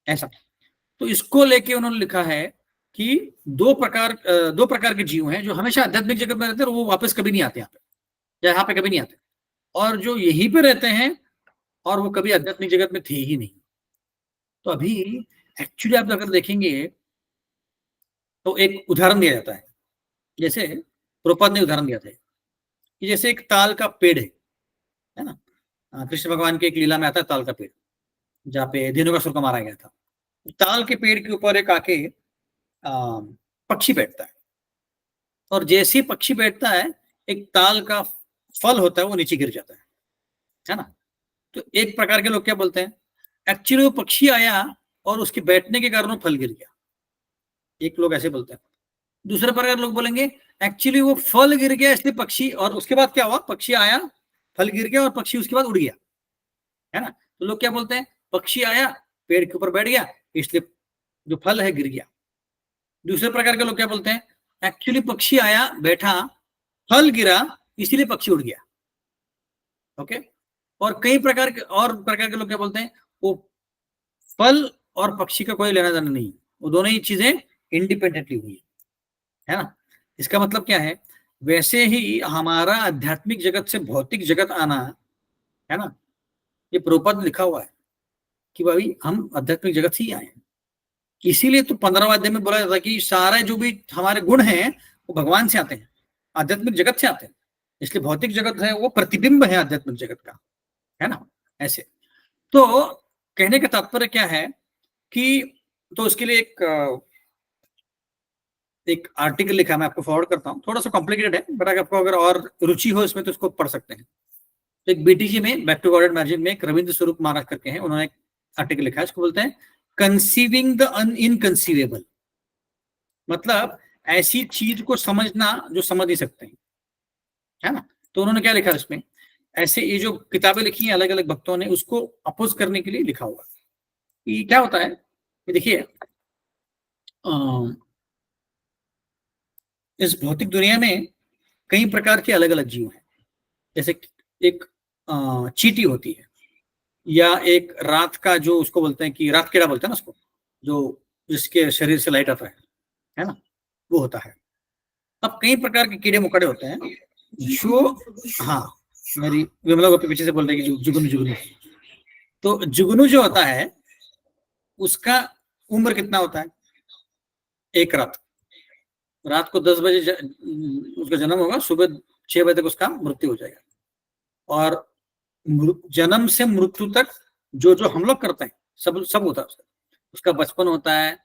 ऐसा। तो इसको लेके उन्होंने लिखा है कि दो प्रकार के जीव हैं, जो हमेशा आध्यात्मिक जगत में रहते हैं और वो वापस कभी नहीं आते यहाँ पे, या यहाँ पे कभी नहीं आते, और जो यहीं पे रहते हैं और वो कभी आध्यात्मिक जगत में थे ही नहीं। तो अभी एक्चुअली आप अगर देखेंगे तो एक उदाहरण दिया जाता है, जैसे प्रभुपाद ने उदाहरण दिया था कि जैसे एक ताल का पेड़ है ना। कृष्ण भगवान के एक लीला में आता है ताल का पेड़, जहाँ पे धेनुकासुर को मारा गया था। ताल के पेड़ के ऊपर एक आके पक्षी बैठता है, और जैसे ही पक्षी बैठता है एक ताल का फल होता है वो नीचे गिर जाता है ना। तो एक प्रकार के लोग क्या बोलते हैं, एक्चुअली वो पक्षी आया और उसके बैठने के कारण वो फल गिर गया, एक लोग ऐसे बोलते हैं। दूसरे प्रकार लोग बोलेंगे एक्चुअली वो फल गिर गया इसलिए पक्षी, और उसके बाद क्या हुआ, पक्षी आया, फल गिर गया और पक्षी उसके बाद उड़ गया, है ना। तो लोग क्या बोलते हैं, पक्षी आया पेड़ के ऊपर बैठ गया इसलिए जो फल है गिर गया। दूसरे प्रकार के लोग क्या बोलते हैं, एक्चुअली पक्षी आया, बैठा, फल गिरा, इसीलिए पक्षी उड़ गया। ओके। और कई प्रकार के लोग क्या बोलते हैं, वो फल और पक्षी का कोई लेना देना नहीं, वो दोनों ही चीजें इंडिपेंडेंटली हुई है ना। इसका मतलब क्या है, वैसे ही हमारा आध्यात्मिक जगत से भौतिक जगत आना है ना, ये प्रभुपाद ने लिखा हुआ है कि भाई हम आध्यात्मिक जगत से ही आए हैं। इसीलिए तो 15वां अध्याय में बोला जाता है कि सारे जो भी हमारे गुण हैं वो भगवान से आते हैं, आध्यात्मिक जगत से आते हैं। इसलिए भौतिक जगत है वो प्रतिबिंब है आध्यात्मिक जगत का, है ना। ऐसे तो कहने का तात्पर्य क्या है कि, तो उसके लिए एक आर्टिकल लिखा, मैं आपको फॉरवर्ड करता हूँ, थोड़ा सा कॉम्प्लिकेटेड है, बट अगर आपको और रुचि हो इसमें तो इसको पढ़ सकते हैं। तो एक बीटीजी में, बैक टू गॉडेड मैजिक में, एक रविंद्र स्वरूप महाराज करके हैं, उन्होंने एक आर्टिकल लिखा है, इसको बोलते हैं कंसीविंग द इनकंसीवेबल। मतलब ऐसी चीज को समझना जो समझ नहीं सकते, है ना। तो उन्होंने क्या लिखा इसमें, ऐसे ये जो किताबें लिखी हैं अलग अलग भक्तों ने, उसको अपोज करने के लिए लिखा हुआ। ये क्या होता है, ये देखिए, इस भौतिक दुनिया में कई प्रकार के अलग अलग जीव हैं। जैसे एक चींटी होती है, या एक रात का जो उसको बोलते हैं कि रात कीड़ा बोलते हैं ना उसको, जो जिसके शरीर से लाइट आता है ना, वो होता है। अब कई प्रकार के कीड़े मकोड़े होते हैं जो, हाँ मेरी विमला गोपी पीछे से बोल रही है कि जुगनू जुगनू। तो जुगनू जो होता है उसका उम्र कितना होता है, एक रात को 10 बजे उसका जन्म होगा, सुबह 6 बजे तक उसका मृत्यु हो जाएगा। और जन्म से मृत्यु तक जो जो हम लोग करते हैं सब होता है उसका बचपन होता है,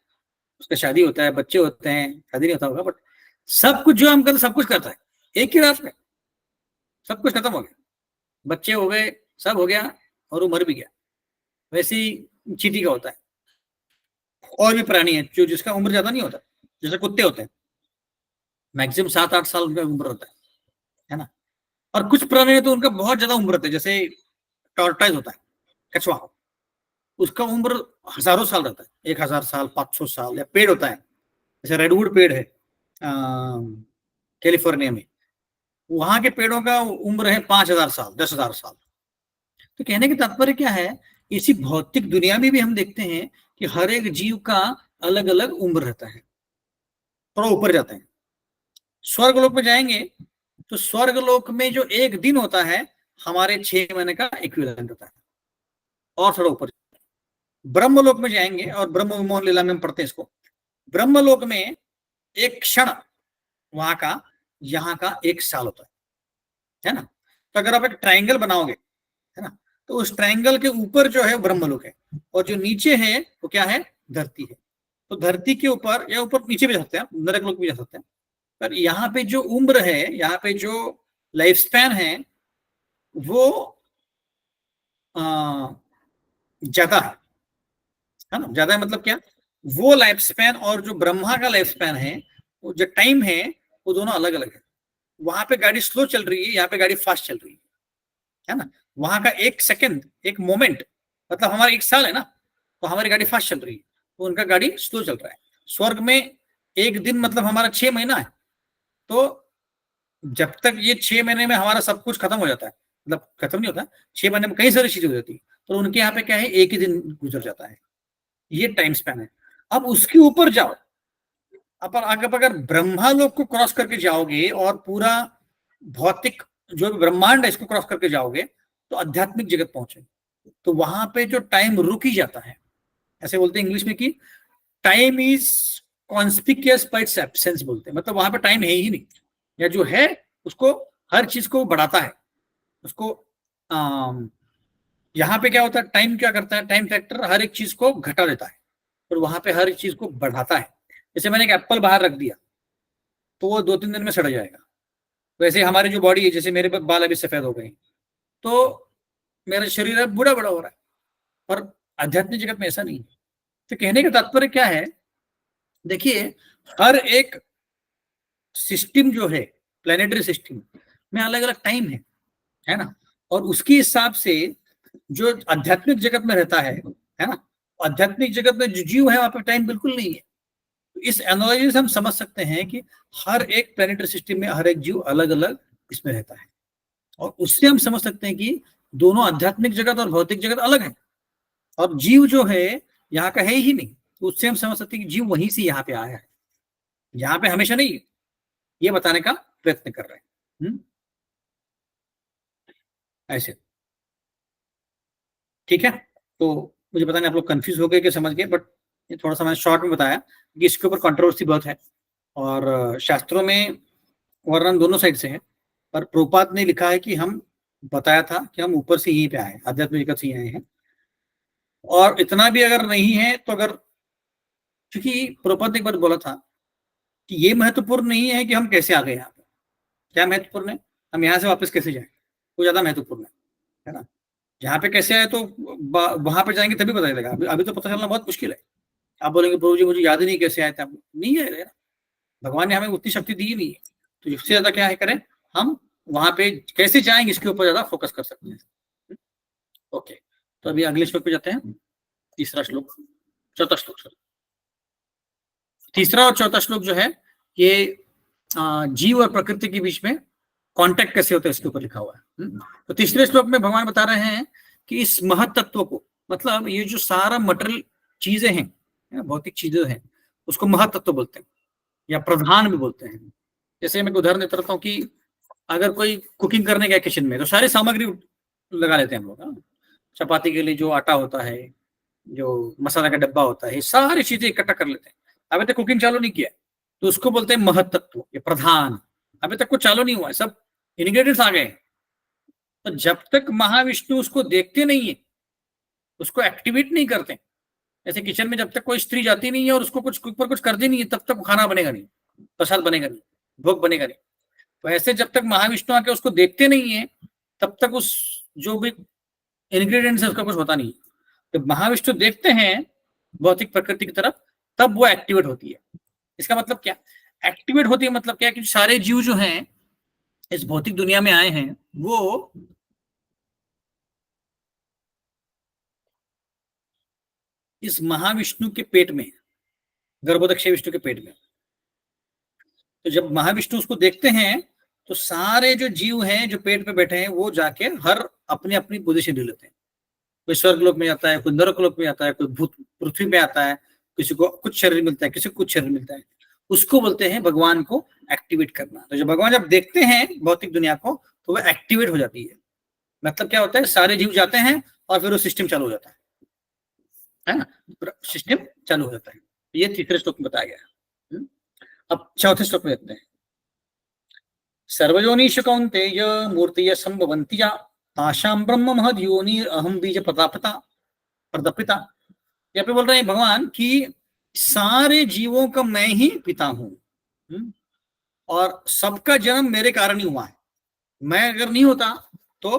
उसका शादी होता है, बच्चे होते हैं, शादी नहीं होता होगा, बट सब कुछ जो हम करते सब कुछ करता है एक ही रात में, सब कुछ खत्म हो गया, बच्चे हो गए, सब हो गया, और वो मर भी गया। वैसे ही चींटी का होता है। और भी प्राणी है जो जिसका उम्र ज्यादा नहीं होता, जैसे कुत्ते होते हैं, मैक्सिमम 7-8 साल उनका उम्र होता है ना। और कुछ प्राणी है तो उनका बहुत ज्यादा उम्र होता है, जैसे टॉर्टाइज होता है, कछुआ, उसका उम्र हजारों साल रहता है, 1000 साल, 500 साल। या पेड़ होता है, जैसे रेडवुड पेड़ है कैलिफोर्निया में, वहां के पेड़ों का उम्र है 5000 साल, 10,000 साल। तो कहने का तात्पर्य क्या है, इसी भौतिक दुनिया में भी हम देखते हैं कि हर एक जीव का अलग अलग उम्र रहता है। थोड़ा ऊपर जाते हैं, स्वर्गलोक में जाएंगे तो स्वर्गलोक में जो एक दिन होता है हमारे 6 महीने का इक्विवेलेंट होता है। और थोड़ा ऊपर ब्रह्मलोक में जाएंगे, और ब्रह्म विमोहन लीला में हम पढ़ते हैं इसको, ब्रह्मलोक में एक क्षण वहां का यहाँ का 1 साल होता है ना। तो अगर आप एक ट्राइंगल बनाओगे, है ना, तो उस ट्राइंगल के ऊपर जो है ब्रह्मलोक है, और जो नीचे है वो क्या है, धरती है। तो धरती के ऊपर या ऊपर नीचे भी जा सकते हैं, नरक लोक भी जा सकते हैं, पर यहाँ पे जो उम्र है, यहाँ पे जो लाइफ स्पैन है वो ज्यादा है ना। ज्यादा है मतलब क्या, वो लाइफ स्पैन और जो ब्रह्मा का लाइफ स्पैन है, वो जो टाइम है, वो दोनों अलग अलग है। वहां पे गाड़ी स्लो चल रही है, यहाँ पे गाड़ी फास्ट चल रही है ना। वहां का 1 सेकंड, 1 मोमेंट, मतलब हमारा 1 साल है ना, तो हमारी गाड़ी फास्ट चल रही है, तो उनका गाड़ी स्लो चल रहा है। स्वर्ग में एक दिन मतलब हमारा 6 महीना है, तो जब तक ये 6 महीने में हमारा सब कुछ खत्म हो जाता है, मतलब खत्म नहीं होता, 6 महीने में कई सारी चीजें हो जाती है, तो उनके यहाँ पे क्या है, एक ही दिन गुजर जाता है, ये टाइम स्पैन है। अब उसके ऊपर जाओ, अगर ब्रह्मा लोक को क्रॉस करके जाओगे और पूरा भौतिक जो ब्रह्मांड है इसको क्रॉस करके जाओगे, तो आध्यात्मिक जगत पहुंचे, तो वहां पे जो टाइम रुक ही जाता है। ऐसे बोलते हैं इंग्लिश में कि time is conspicuous bye it's absence, बोलते हैं, मतलब वहां पे टाइम है ही नहीं, या जो है उसको हर चीज को बढ़ाता है उसको। यहाँ पे क्या होता है, टाइम क्या करता है, टाइम फैक्टर हर एक चीज को घटा देता है, और वहां पे हर एक चीज को बढ़ाता है। जैसे मैंने एक एप्पल बाहर रख दिया तो वो 2-3 दिन में सड़ जाएगा। वैसे हमारी जो बॉडी है, जैसे मेरे बाल अभी सफेद हो गए तो मेरा शरीर अब बूढ़ा बड़ा हो रहा है, और आध्यात्मिक जगत में ऐसा नहीं है। तो कहने का तात्पर्य क्या है, देखिए हर एक सिस्टम जो है, प्लेनेटरी सिस्टम में अलग अलग टाइम है ना। और उसके हिसाब से जो आध्यात्मिक जगत में रहता है ना, आध्यात्मिक जगत में जो जीव है वहां पर टाइम बिल्कुल नहीं है। इस एनालॉजी से हम समझ सकते हैं कि हर एक प्लैनेटरी सिस्टम में हर एक जीव अलग अलग इसमें रहता है, और उससे हम समझ सकते हैं कि दोनों आध्यात्मिक जगत और भौतिक जगत अलग है, और जीव जो है यहाँ का है ही नहीं। तो उससे हम समझ सकते हैं कि जीव वहीं से यहाँ पे आया है, यहाँ पे हमेशा नहीं, ये बताने का प्रयत्न कर रहे हैं। ऐसे ठीक है। तो मुझे पता नहीं आप लोग कंफ्यूज हो गए कि समझ गए, बट ये थोड़ा सा मैंने शॉर्ट में बताया कि इसके ऊपर कंट्रोवर्सी बहुत है, और शास्त्रों में वर्णन दोनों साइड से है। पर प्रभुपाद ने लिखा है कि हम बताया था कि हम ऊपर से यहीं पे आए, आध्यात्मिक जगत से ही आए हैं, और इतना भी अगर नहीं है तो अगर, क्योंकि प्रभुपाद ने एक बार बोला था कि ये महत्वपूर्ण नहीं है कि हम कैसे आ गए यहाँ पे, क्या महत्वपूर्ण है हम यहाँ से वापस कैसे जाए, वो ज्यादा महत्वपूर्ण है ना। यहाँ पे कैसे आए तो वहां पे जाएंगे तभी पता चलेगा, अभी तो पता चलना बहुत मुश्किल है। आप बोलेंगे प्रभु जी मुझे याद ही नहीं कैसे आए थे, आप नहीं है, भगवान ने हमें उतनी शक्ति दी ही नहीं है। तो इससे ज्यादा क्या है करें हम, वहां पे कैसे जाएंगे इसके ऊपर ज्यादा फोकस कर सकते हैं। ओके, तो अभी अगले श्लोक पे जाते हैं, तीसरा श्लोक, चौथा श्लोक सर। तीसरा और चौथा श्लोक जो है ये जीव और प्रकृति के बीच में कांटेक्ट कैसे होता है इसके ऊपर लिखा हुआ है। तो तीसरे श्लोक में भगवान बता रहे हैं कि इस महत तत्व को, मतलब ये जो सारा मटेरियल चीजें हैं, भौतिक चीजें हैं, उसको महत तत्व बोलते हैं या प्रधान भी बोलते हैं। जैसे मैं उदाहरण देता रहता हूँ कि अगर कोई कुकिंग करने गया किचन में तो सारी सामग्री लगा लेते हैं हम लोग। चपाती के लिए जो आटा होता है, जो मसाला का डब्बा होता है, सारी चीजें इकट्ठा कर लेते हैं। अभी तक कुकिंग चालू नहीं किया तो उसको बोलते हैं महत तत्व या प्रधान। अभी तक कुछ चालू नहीं हुआ है, सब इंग्रेडिएंट्स आ गए। तो जब तक महाविष्णु उसको देखते नहीं है, उसको एक्टिवेट नहीं करते, ऐसे किचन में जब तक कोई स्त्री जाती नहीं है और उसको कुछ ऊपर कुछ कर दी नहीं है, तब तक खाना बनेगा नहीं, प्रसाद बनेगा नहीं, भोग बनेगा नहीं। तो ऐसे जब तक महाविष्णु आके उसको देखते नहीं है तब तक उस जो भी इंग्रेडिएंट्स है उसका कुछ होता नहीं। तो महाविष्णु देखते हैं भौतिक प्रकृति की तरफ, तब वो एक्टिवेट होती है। इसका मतलब क्या, एक्टिवेट होती है मतलब क्या, कि सारे जीव जो हैं इस भौतिक दुनिया में आए हैं वो इस महाविष्णु के पेट में, गर्भोदक्ष विष्णु के पेट में। तो जब महाविष्णु उसको देखते हैं तो सारे जो जीव हैं जो पेट पे बैठे हैं वो जाके हर अपनी अपनी पोजीशन ले लेते हैं। कोई स्वर्गलोक में जाता है, कोई नरकलोक में जाता है, कोई भूत पृथ्वी में आता है, किसी को कुछ शरीर मिलता है, किसी को कुछ शरीर मिलता है। उसको बोलते हैं भगवान को एक्टिवेट करना। तो जब भगवान जब देखते हैं भौतिक दुनिया को तो वह एक्टिवेट हो जाती है। मतलब क्या होता है, सारे जीव जाते हैं और फिर वो सिस्टम चालू हो जाता है ना, सिस्टम चालू हो जाता है। ये तीसरे श्लोक में बताया गया है। अब चौथे श्लोक में देखते हैं, सर्वयोनिष कौन्तेय मूर्तिय संभवन्ति या तासाम ब्रह्म महद योनि अहम बीज प्रतापिता प्रदपिता। यहाँ पे बोल रहे हैं भगवान कि सारे जीवों का मैं ही पिता हूं, और सबका जन्म मेरे कारण ही हुआ है। मैं अगर नहीं होता तो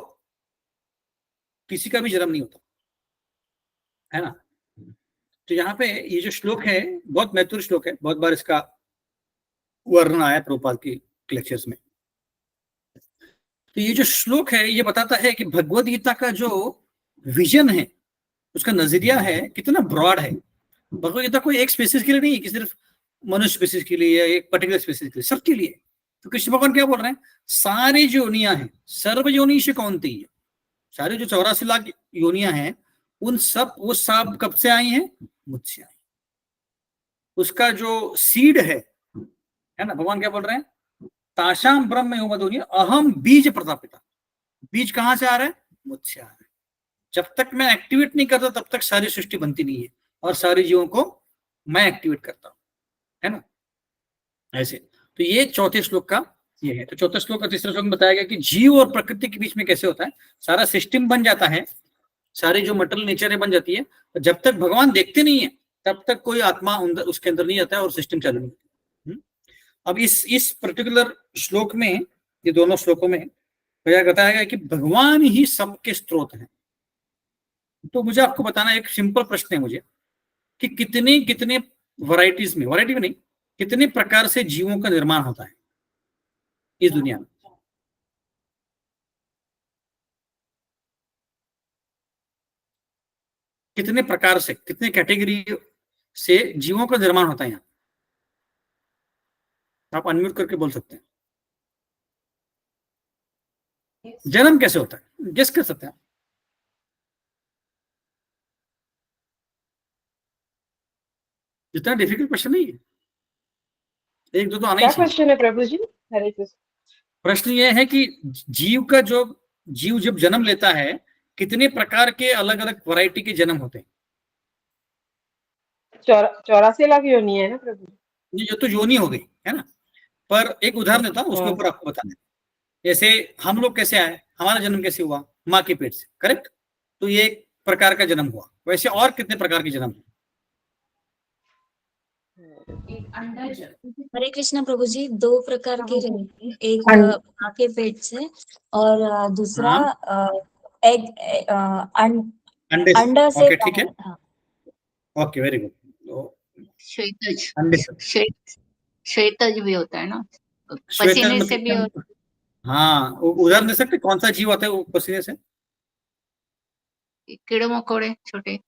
किसी का भी जन्म नहीं होता, है ना। तो यहाँ पे ये जो श्लोक है बहुत महत्वपूर्ण श्लोक है, बहुत बार इसका वर्णन आया प्रभुपाद की लेक्चर्स में। तो ये जो श्लोक है ये बताता है कि भगवद गीता का जो विजन है, उसका नजरिया है कितना ब्रॉड है। भगवद गीता कोई एक स्पेसिस के लिए नहीं है कि सिर्फ मनुष्य स्पेसिस के लिए या एक पर्टिकुलर स्पेसिस के लिए, सबके लिए। तो कृष्ण भगवान क्या बोल रहे हैं, सारी जो योनियां हैं सर्व योनिष कौन्तेय, सारी जो 84 लाख योनियां हैं उन सब, वो सब कब से आई हैं, मुझसे आई। उसका जो सीड है ना, भगवान क्या बोल रहे हैं, ताशाम ब्रह्म योमधुनी अहम बीज प्रतापिता। बीज कहां से आ रहा है, मुझसे आ रहा है। जब तक मैं एक्टिवेट नहीं करता तब तक सारी सृष्टि बनती नहीं है, और सारे जीवों को मैं एक्टिवेट करता हूं, है ना। ऐसे तो ये चौथे श्लोक का ये है। तो चौथे श्लोक का तीसरे श्लोक में बताया गया कि जीव और प्रकृति के बीच में कैसे होता है, सारा सिस्टम बन जाता है, सारी जो मटेरियल नेचर है बन जाती है। तो जब तक भगवान देखते नहीं है तब तक कोई आत्मा उसके अंदर नहीं आता है और सिस्टम चालू नहीं। अब इस पर्टिकुलर श्लोक में, ये दोनों श्लोकों में बताया गया कि भगवान ही सबके स्रोत हैं। तो मुझे आपको बताना, एक सिंपल प्रश्न है मुझे कि कितने कितने वैरायटीज में, वैरायटी में नहीं, कितने प्रकार से जीवों का निर्माण होता है इस दुनिया में। कितने प्रकार से, कितने कैटेगरी से जीवों का निर्माण होता है यहाँ। आप अनम्यूट करके बोल सकते हैं। जन्म कैसे होता है, गेस कर सकते हैं? इतना डिफिकल्ट क्वेश्चन नहीं है, एक दो तो आना ही चाहिए। क्या क्वेश्चन है प्रभु जी? हरे कृष्ण। प्रश्न ये है कि जीव जब जन्म लेता है, कितने प्रकार के अलग अलग वैरायटी के जन्म होते हैं? 84 लाख योनि है ना प्रभु? ये तो योनि हो गई है ना, पर एक उदाहरण देता हूँ, उसके ऊपर आपको बताना है। जैसे हम लोग कैसे आए, हमारा जन्म कैसे हुआ? माँ के पेट से, करेक्ट? तो ये एक प्रकार का जन्म हुआ। वैसे और कितने प्रकार के जन्म हुए? हरे कृष्णा प्रभु जी, 2 प्रकार के रहते हैं, एक माँ के पेट से और दूसरा एग अंडा से। ओके, ठीक है, ओके, वेरी गुड। श्वेतज भी होता है ना, श्वेतज पसीने से भी होता है। हाँ, उदाहरण दे सकते कौन सा जीव होता है वो पसीने से? कीड़े मकोड़े छोटे।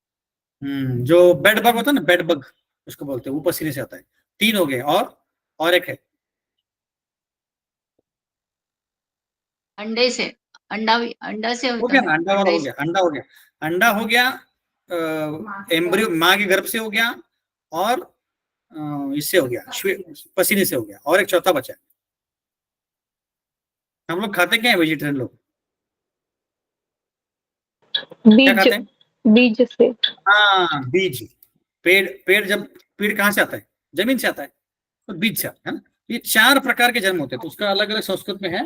जो बेड बग होता है ना, बेड बग उसको बोलते हैं, वो पसीने से आता है। 3 हो गए, और एक है अंडे से, अंडा से हो होता गया है ना, अंडा हो गया, एम्ब्रियो माँ के गर्भ से हो गया, और इससे हो गया, पसीने से हो गया, और एक चौथा बचा। हम लोग खाते क्या है वेजिटेरियन लोग? क्या खाते हैं? बीज से। हाँ, बीज। पेड़ कहाँ से आता है? जमीन से आता है, तो बीज से आता है ना। ये 4 प्रकार के जन्म होते हैं, तो उसका अलग अलग संस्कृत में है।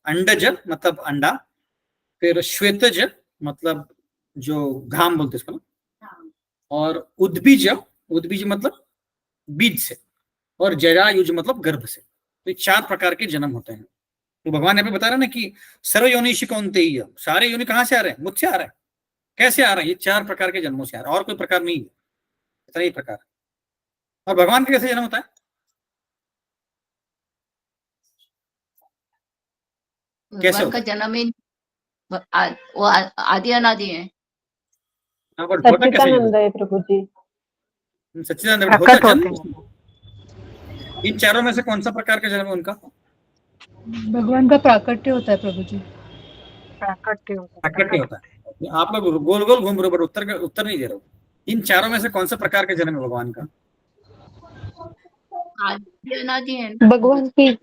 अंडज मतलब अंडा, फिर श्वेतज मतलब जो घाम बोलते हैं इसको, और उद्बीज मतलब बीज से, और जरायुज मतलब गर्भ से। तो 4 प्रकार के जन्म होते हैं। तो भगवान यहाँ पे बता रहे ना कि सर्व योनिषि कौन्तेय, सारे योनि कहाँ से आ रहे हैं? मुझसे आ रहे हैं। कैसे आ रहे हैं? ये 4 प्रकार के जन्मों से आ रहे हैं, और कोई प्रकार नहीं है, इतना ही प्रकार। और भगवान का कैसे जन्म होता है? भगवान का जन्म ही वो आदि अनादि है। सच्चिदानंद है प्रभु जी। सच्चिदानंद होता जन्म। इन 4 में से कौन सा प्रकार का जन्म है उनका? भगवान का प्राकट्य होता है प्रभु जी। प्राकट्य होता है। आप लोग गोल गोल घूम रहे हो, पर उत्तर नहीं दे रहे हो। इन 4 में से कौन सा प्रकार का जन्म है भगवान का? आदि अनादि है। भगवान की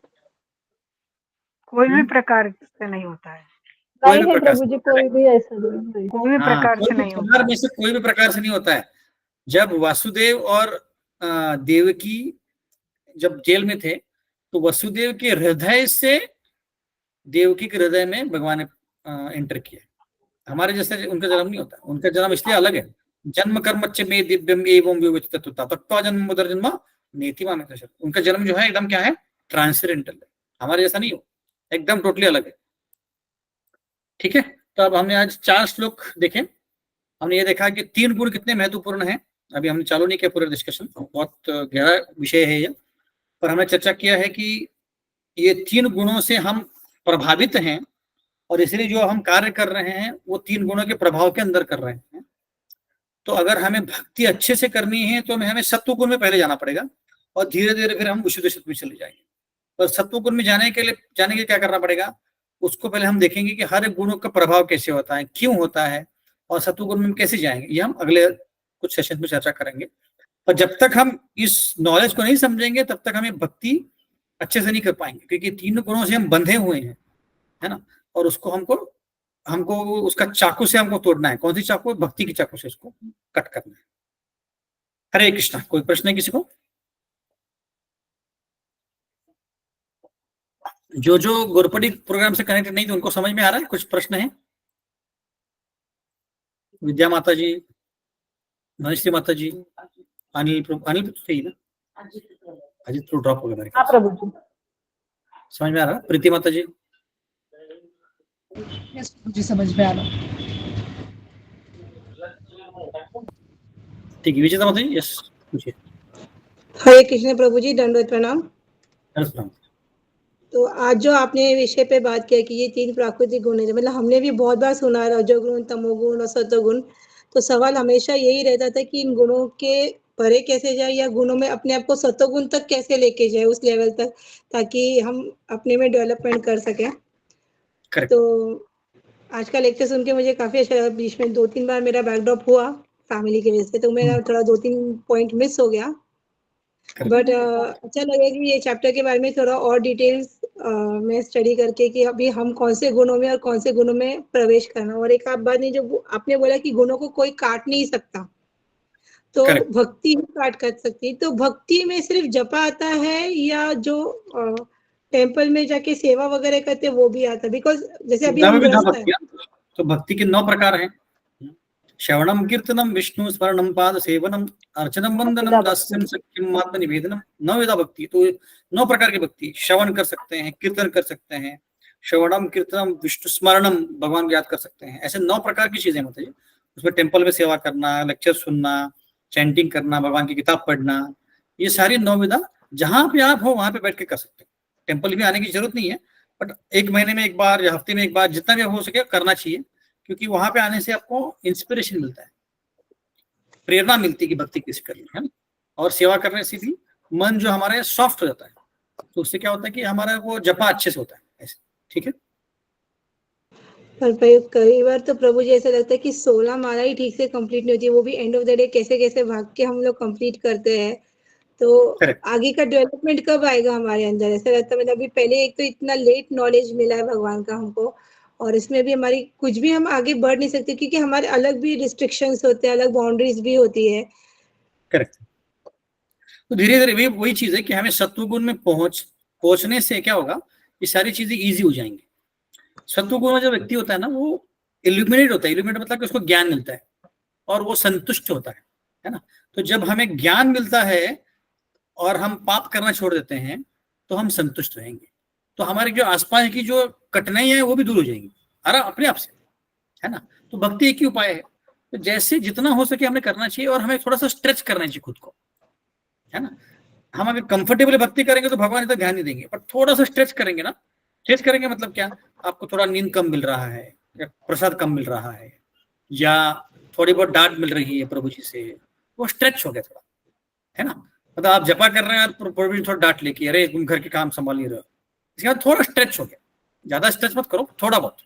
कोई भी प्रकार से नहीं होता है। नहीं है प्रभु जी, कोई भी ऐसा नहीं, कोई भी प्रकार से नहीं होता है। में से कोई भी प्रकार से नहीं होता है। जब वासुदेव और देवकी जब जेल में थे, तो वसुदेव के हृदय से देवकी के हृदय में भगवान ने एंटर किया। हमारे जैसे उनका जन्म नहीं होता। उनका जन्म इसलिए अलग है। जन्म कर्मच्च में दिव्यम एवं विविधतत्वता तत्वा जन्म उदर जन्म नेति माने। उनका जन्म जो है एकदम क्या है? ट्रांसेंडेंटल है। हमारे जैसा नहीं हो, एकदम टोटली अलग है। ठीक है, तो अब हमने आज 4 श्लोक देखे। हमने ये देखा कि 3 गुण कितने महत्वपूर्ण हैं। अभी हमने चालू नहीं किया पूरा डिस्कशन, बहुत गहरा विषय है ये, पर हमने चर्चा किया है कि ये 3 गुणों से हम प्रभावित हैं, और इसलिए जो हम कार्य कर रहे हैं वो 3 गुणों के प्रभाव के अंदर कर रहे हैं। तो अगर हमें भक्ति अच्छे से करनी है तो हमें सत्व गुण में पहले जाना पड़ेगा, और धीरे धीरे फिर हम विशुद्ध सत्व में चले जाएंगे। पर सत्व गुण में जाने के लिए क्या करना पड़ेगा? उसको पहले हम देखेंगे कि हर एक गुणों का प्रभाव कैसे होता है, क्यों होता है, और सत्व गुण में कैसे जाएंगे। ये हम अगले कुछ सेशन में चर्चा करेंगे। पर जब तक हम इस नॉलेज को नहीं समझेंगे तब तक हमें भक्ति अच्छे से नहीं कर पाएंगे, क्योंकि 3 गुणों से हम बंधे हुए हैं, है ना। और उसको हमको उसका चाकू से हमको तोड़ना है। कौन सी चाकू? भक्ति की चाकू से उसको कट करना है। हरे कृष्णा। कोई प्रश्न है किसी को? जो गुरुपड़ी प्रोग्राम से कनेक्टेड नहीं थे उनको समझ में आ रहा है? कुछ प्रश्न है? विद्या माता जी, धनश्री माता जी, अनिल सही ना? अजित तो ड्रॉप हो गया मेरे ख्याल से। प्रभु जी समझ में आ रहा है? प्रीति माता जी? यस मुझे समझ में आ रहा। ठीक है, विजेता माता जी, यस पूछिए। हरे कृष्ण प्रभु जी, दंडवत प्रणाम। तो आज जो आपने विषय पे बात किया कि ये 3 प्राकृतिक गुण है, मतलब हमने भी बहुत बार सुना है, रजोगुण, तमोगुण और सत्वगुण। तो सवाल हमेशा यही रहता था कि इन गुणों के परे कैसे जाए या गुणों में अपने आप को सत्वगुण तक कैसे लेके जाए उस लेवल तक, ताकि हम अपने में डेवलपमेंट कर सकें। Correct. तो आज का लेक्चर सुन के मुझे काफी अच्छा लगा। बीच में 2-3 बार मेरा बैकड्रॉप हुआ फैमिली की वजह से, तो मेरा थोड़ा 2-3 पॉइंट मिस हो गया। बट अच्छा लगा कि ये चैप्टर के बारे में थोड़ा और डिटेल्स में स्टडी करके कि अभी हम कौन से गुणों में और कौन से गुणों में प्रवेश करना। और एक आप बात नहीं, जो आपने बोला कि गुणों को कोई काट नहीं सकता, तो Correct. भक्ति ही काट कर सकती है। तो भक्ति में सिर्फ जपा आता है या जो टेम्पल में जाके सेवा वगैरह करते वो भी आता है? बिकॉज जैसे अभी हम तो भक्ति के 9 प्रकार हैं। श्रवणम कीर्तनम विष्णु स्मरणम पाद सेवनम अर्चनम वंदनम दास्यम सख्यम आत्म निवेदनम, 9 विधा भक्ति। तो 9 प्रकार की भक्ति, श्रवण कर सकते हैं, कीर्तन कर सकते हैं, श्रवणम कीर्तनम विष्णु स्मरणम भगवान को याद कर सकते हैं। ऐसे 9 प्रकार की चीजें होती है। उसमें टेम्पल में सेवा करना, लेक्चर सुनना, चैंटिंग करना, भगवान की किताब पढ़ना, ये सारी 9 विधा जहां पे आप हो वहां पे बैठ के कर सकते हैं। टेम्पल भी आने की जरूरत नहीं है, बट 1 महीने में 1 बार या हफ्ते में 1 बार जितना भी हो सके करना चाहिए, क्योंकि वहां पे आने से आपको इंस्पिरेशन मिलता है, प्रेरणा मिलती है कि भक्ति किस करनी है। और सेवा करने से भी मन जो हमारा सॉफ्ट हो जाता है, तो उससे क्या होता है कि हमारा वो जपा अच्छे से होता है ऐसे। ठीक है। पर कई बार तो प्रभु जी ऐसा लगता है कि 16 माला ही ठीक से कंप्लीट नहीं होती है, वो भी एंड ऑफ द डे कैसे कैसे भाग के हम लोग कंप्लीट करते हैं। तो आगे का डेवलपमेंट कब आएगा हमारे अंदर? ऐसा लगता है मतलब अभी पहले एक तो इतना लेट नॉलेज मिला है भगवान का हमको, और इसमें भी हमारी कुछ भी हम आगे बढ़ नहीं सकते, क्योंकि हमारे अलग भी रिस्ट्रिक्शंस होते हैं, अलग बाउंड्रीज भी होती है। करेक्ट। तो धीरे धीरे वही चीज है कि हमें सत्वगुण में पहुंचने से क्या होगा, ये सारी चीजें इजी हो जाएंगी। सत्वगुण में जो व्यक्ति होता है ना, वो इल्यूमिनेट होता है। इल्यूमिनेट मतलब कि उसको ज्ञान मिलता है और वो संतुष्ट होता है ना। तो जब हमें ज्ञान मिलता है और हम पाप करना छोड़ देते हैं, तो हम संतुष्ट रहेंगे। तो हमारे जो आसपास की जो कठिनाइयां है वो भी दूर हो जाएंगी अपने आप से, है ना। तो भक्ति एक ही उपाय है। तो जैसे जितना हो सके हमें करना चाहिए, और हमें थोड़ा सा स्ट्रेच करना चाहिए खुद को, है ना। हम अगर कंफर्टेबल भक्ति करेंगे तो भगवान इतना ध्यान नहीं देंगे, पर थोड़ा सा स्ट्रेच करेंगे ना। स्ट्रेच करेंगे मतलब क्या, आपको थोड़ा नींद कम मिल रहा है, या प्रसाद कम मिल रहा है, या थोड़ी बहुत डांट मिल रही है प्रभु जी से, वो स्ट्रेच हो गया थोड़ा, है ना। मतलब आप जपा कर रहे हैं और प्रभु जी थोड़ा डांट लेके, अरे तुम घर के काम संभाल नहीं रहे हो, इसके बाद थोड़ा स्ट्रेच हो गया। ज्यादा स्ट्रेच मत करो, थोड़ा बहुत।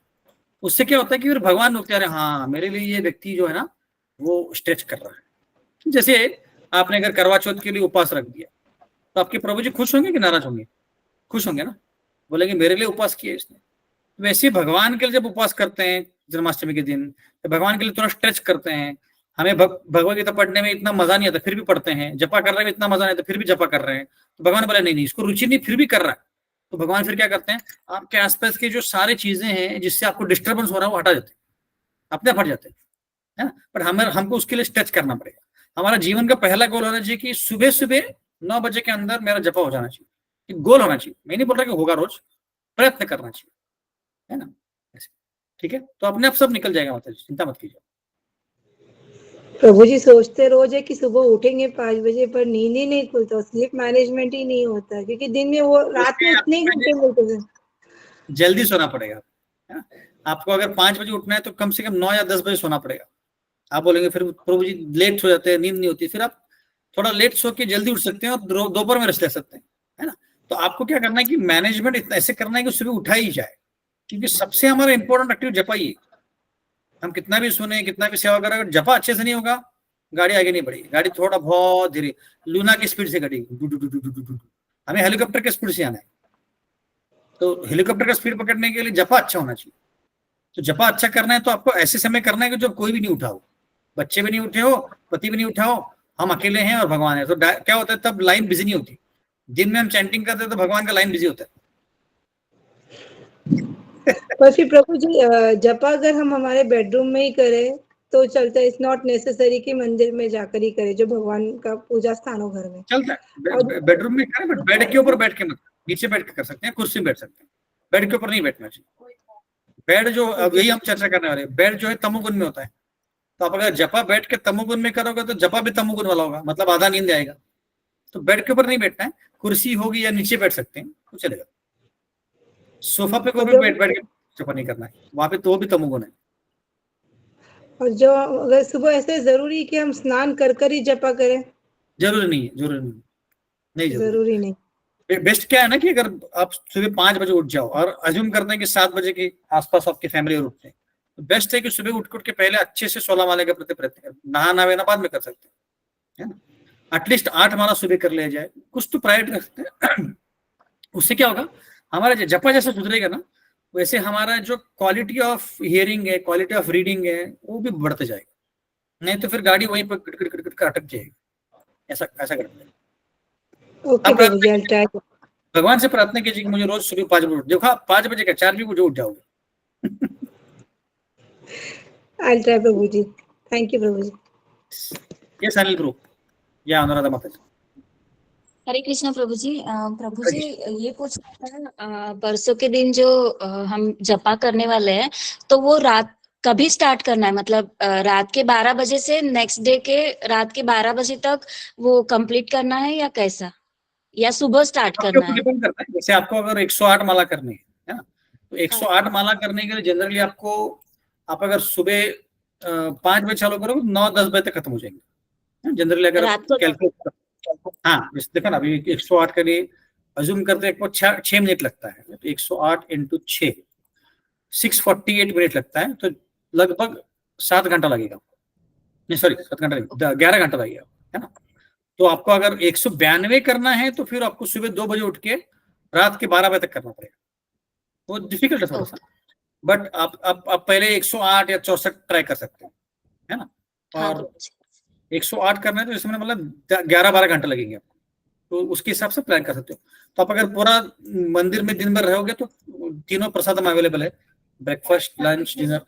उससे क्या होता है कि फिर भगवान लोग कह रहे हैं, हाँ मेरे लिए ये व्यक्ति जो है ना वो स्ट्रेच कर रहा है। जैसे आपने अगर करवा चौथ के लिए उपवास रख दिया, तो आपके प्रभु जी खुश होंगे कि नाराज होंगे? खुश होंगे ना, बोलेंगे मेरे लिए उपवास किया इसने। वैसे भगवान के लिए जब उपवास करते हैं जन्माष्टमी के दिन, तो भगवान के लिए थोड़ा स्ट्रेच करते हैं। हमें भगवद गीता पढ़ने में इतना मजा नहीं आता, फिर भी पढ़ते हैं। जपा करने में इतना मजा नहीं आता, फिर भी जपा कर रहे हैं। तो भगवान बोले नहीं, इसको रुचि नहीं, फिर भी कर रहा है। तो भगवान फिर क्या करते हैं, आपके आसपास की जो सारी चीजें हैं जिससे आपको डिस्टर्बेंस हो रहा है वो हटा देते हैं, अपने आप हट जाते हैं, है ना। पर हमको उसके लिए स्ट्रेच करना पड़ेगा। हमारा जीवन का पहला गोल होना चाहिए कि सुबह सुबह 9 बजे के अंदर मेरा जपा हो जाना चाहिए। गोल होना चाहिए, मैं नहीं बोल रहा कि होगा रोज, प्रयत्न करना चाहिए, है ना। ऐसे ठीक है, तो अपने आप सब निकल जाएगा, मतलब चिंता मत कीजिए। प्रभु जी सोचते रोज है कि सुबह उठेंगे 5 बजे, पर नींद ही नहीं खुलता, स्लीप मैनेजमेंट ही नहीं होता, क्योंकि दिन में वो रात में इतने घंटे मिलते हैं। जल्दी सोना पड़ेगा, है ना। आपको अगर 5 बजे उठना है तो कम से कम 9 या 10 बजे सोना पड़ेगा। आप बोलेंगे फिर प्रभु जी लेट सो जाते हैं, नींद नहीं होती, फिर आप थोड़ा लेट सो के जल्दी उठ सकते हैं और दोपहर में रेस्ट ले सकते हैं, है ना। तो आपको क्या करना है कि मैनेजमेंट इतना ऐसे करना है कि सुबह उठा ही जाए, क्योंकि सबसे हमारा इंपॉर्टेंट एक्टिविटी जपा ही है। हम कितना भी सुने, कितना भी सेवा करें, अगर जपा अच्छे से नहीं होगा, गाड़ी आगे नहीं बढ़ेगी। गाड़ी थोड़ा बहुत धीरे, लूना की स्पीड से घटेगी। हमें हेलीकॉप्टर की स्पीड से आना है, तो हेलीकॉप्टर का स्पीड पकड़ने के लिए जपा अच्छा होना चाहिए। तो जपा अच्छा करना है तो आपको ऐसे समय करना है कि जब कोई भी नहीं उठा हो, बच्चे भी नहीं उठे हो, पति भी नहीं उठा हो, हम अकेले हैं और भगवान है। तो क्या होता है, तब लाइन बिजी नहीं होती। दिन में हम चैंटिंग करते हैं तो भगवान का लाइन बिजी होता है। पर फिर प्रभु जी जपा अगर हम हमारे बेडरूम में ही करें तो चलता है, इट्स नॉट नेसेसरी कि मंदिर में जाकर ही करें, जो भगवान का पूजा स्थान हो घर में चलता है। बेडरूम में करें, बट बेड के ऊपर बैठ के मत, नीचे बैठ के कर सकते हैं, कुर्सी में बैठ सकते हैं, बेड के ऊपर नहीं बैठना चाहिए। बेड जो यही हम चर्चा करने वाले, बेड जो है तमोगुण में होता है। तो आप अगर जपा बैठ के तमोगुण में करोगे तो जपा भी तमोगुण वाला होगा, मतलब आधा नींद आएगा। तो बेड के ऊपर नहीं बैठना है, कुर्सी होगी या नीचे बैठ सकते हैं तो चलेगा। सोफा पे कोई भी बैठ के जपा नहीं करना है, वहां पे तो भी तमोगुण है। और जो अगर सुबह ऐसे जरूरी कि हम स्नान कर कर ही जपा करें, जरूरी नहीं है, जरूरी नहीं जरूरी नहीं। बेस्ट क्या है ना कि अगर आप सुबह 5 बजे उठ जाओ और अज्यूम करते हैं कि 7 बजे के आसपास आपकी फैमिली और उठते हैं, तो बेस्ट है कि सुबह उठ के पहले अच्छे से 16 माले का प्रति प्रयत्न करें। नहाना वेना बाद में कर सकते हैं, है ना। एटलीस्ट 8 माला सुबह कर लिया जाए, कुछ तो प्रायोरिटी रखते हैं। उससे क्या होगा, हमारा जपा जैसे सुधरेगा ना, वैसे हमारा जो क्वालिटी ऑफ हियरिंग है, क्वालिटी ऑफ रीडिंग है, वो भी बढ़ते जाएगा। नहीं तो फिर गाड़ी वहीं पर कट अटक जाएगी। ऐसा करते हैं। ओके प्रभुजी, I'll try. भगवान से प्रार्थना कीजिए कि मुझे रोज सुबह 5 बजे उठ, देखो 5 बजे का 4 बजे उठ जाओगे। I'll try Prabhuji. Thank you Prabhuji. Yes Anil प्रभु या अनुराधा माता जी। हरे कृष्णा प्रभु जी। प्रभु जी ये पूछना था, परसों के दिन जो हम जपा करने वाले हैं, तो वो रात कभी स्टार्ट करना है? मतलब रात के 12 बजे से नेक्स्ट डे के रात के 12 बजे तक वो कंप्लीट करना है या कैसा, या सुबह स्टार्ट करना है? डिपेंड करता है। जैसे आपको अगर 108 माला करनी है ना, तो 108 माला करने के लिए जनरली आपको, आप अगर सुबह 5 बजे चालू करोगे 9-10 बजे तक खत्म हो जाएंगे जनरली। अगर कैलकुलेट, हाँ देखो ना, अभी 108 के लिए अज्यूम करते हैं 6 मिनट लगता है, तो 108 × 6 648 मिनट लगता है, तो लगभग 7 घंटा लगेगा। नहीं सॉरी, 7 घंटा नहीं, 11 घंटा लगेगा, है ना। तो आपको अगर 192 करना है तो फिर आपको सुबह 2 बजे उठ के रात के 12 बजे तक करना पड़ेगा। वो डिफिकल्ट है थोड़ा सा, बट आप पहले 108 या 64 ट्राई कर सकते हैं, है ना। और 108 करना है तो इसमें मतलब 11-12 घंटे लगेंगे आपको, तो उसके हिसाब से प्लान कर सकते हो। तो आप अगर पूरा मंदिर में दिन भर रहोगे तो तीनों प्रसादम अवेलेबल है, ब्रेकफास्ट, लंच, डिनर।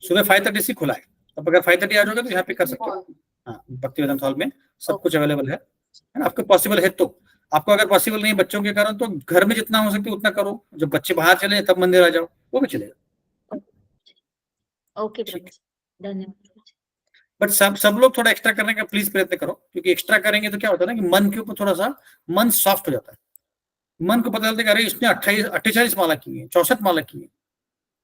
सुबह 5:30 से खुला है, आप अगर 5:30 आ जाओगे तो यहाँ पे कर सकते हो। हाँ, भक्ति वेदांत हॉल में सब कुछ अवेलेबल है ना। आपको पॉसिबल है तो, आपको अगर पॉसिबल नहीं बच्चों के कारण, तो घर में जितना हो सके उतना करो। जब बच्चे बाहर चले तब मंदिर आ जाओ, वो भी चलेगा। ओके धन्यवाद। बट सब लोग थोड़ा एक्स्ट्रा करने का प्लीज प्रयत्न करो, क्योंकि एक्स्ट्रा करेंगे तो क्या होता है ना कि मन के ऊपर थोड़ा सा मन सॉफ्ट हो जाता है। मन को पता चलता है कि अरे इसने 48 माला की है, 64 माला की है।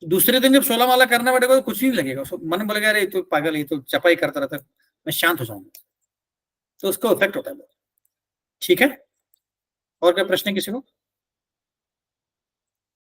दूसरे दिन जब 16 माला करना पड़ेगा तो कुछ नहीं लगेगा, मन बोलेगा अरे तो पागल है, तो चपाई करता रहता है, मैं शांत हो जाऊंगा, तो उसको इफेक्ट होता है। ठीक है, और क्या प्रश्न किसी को?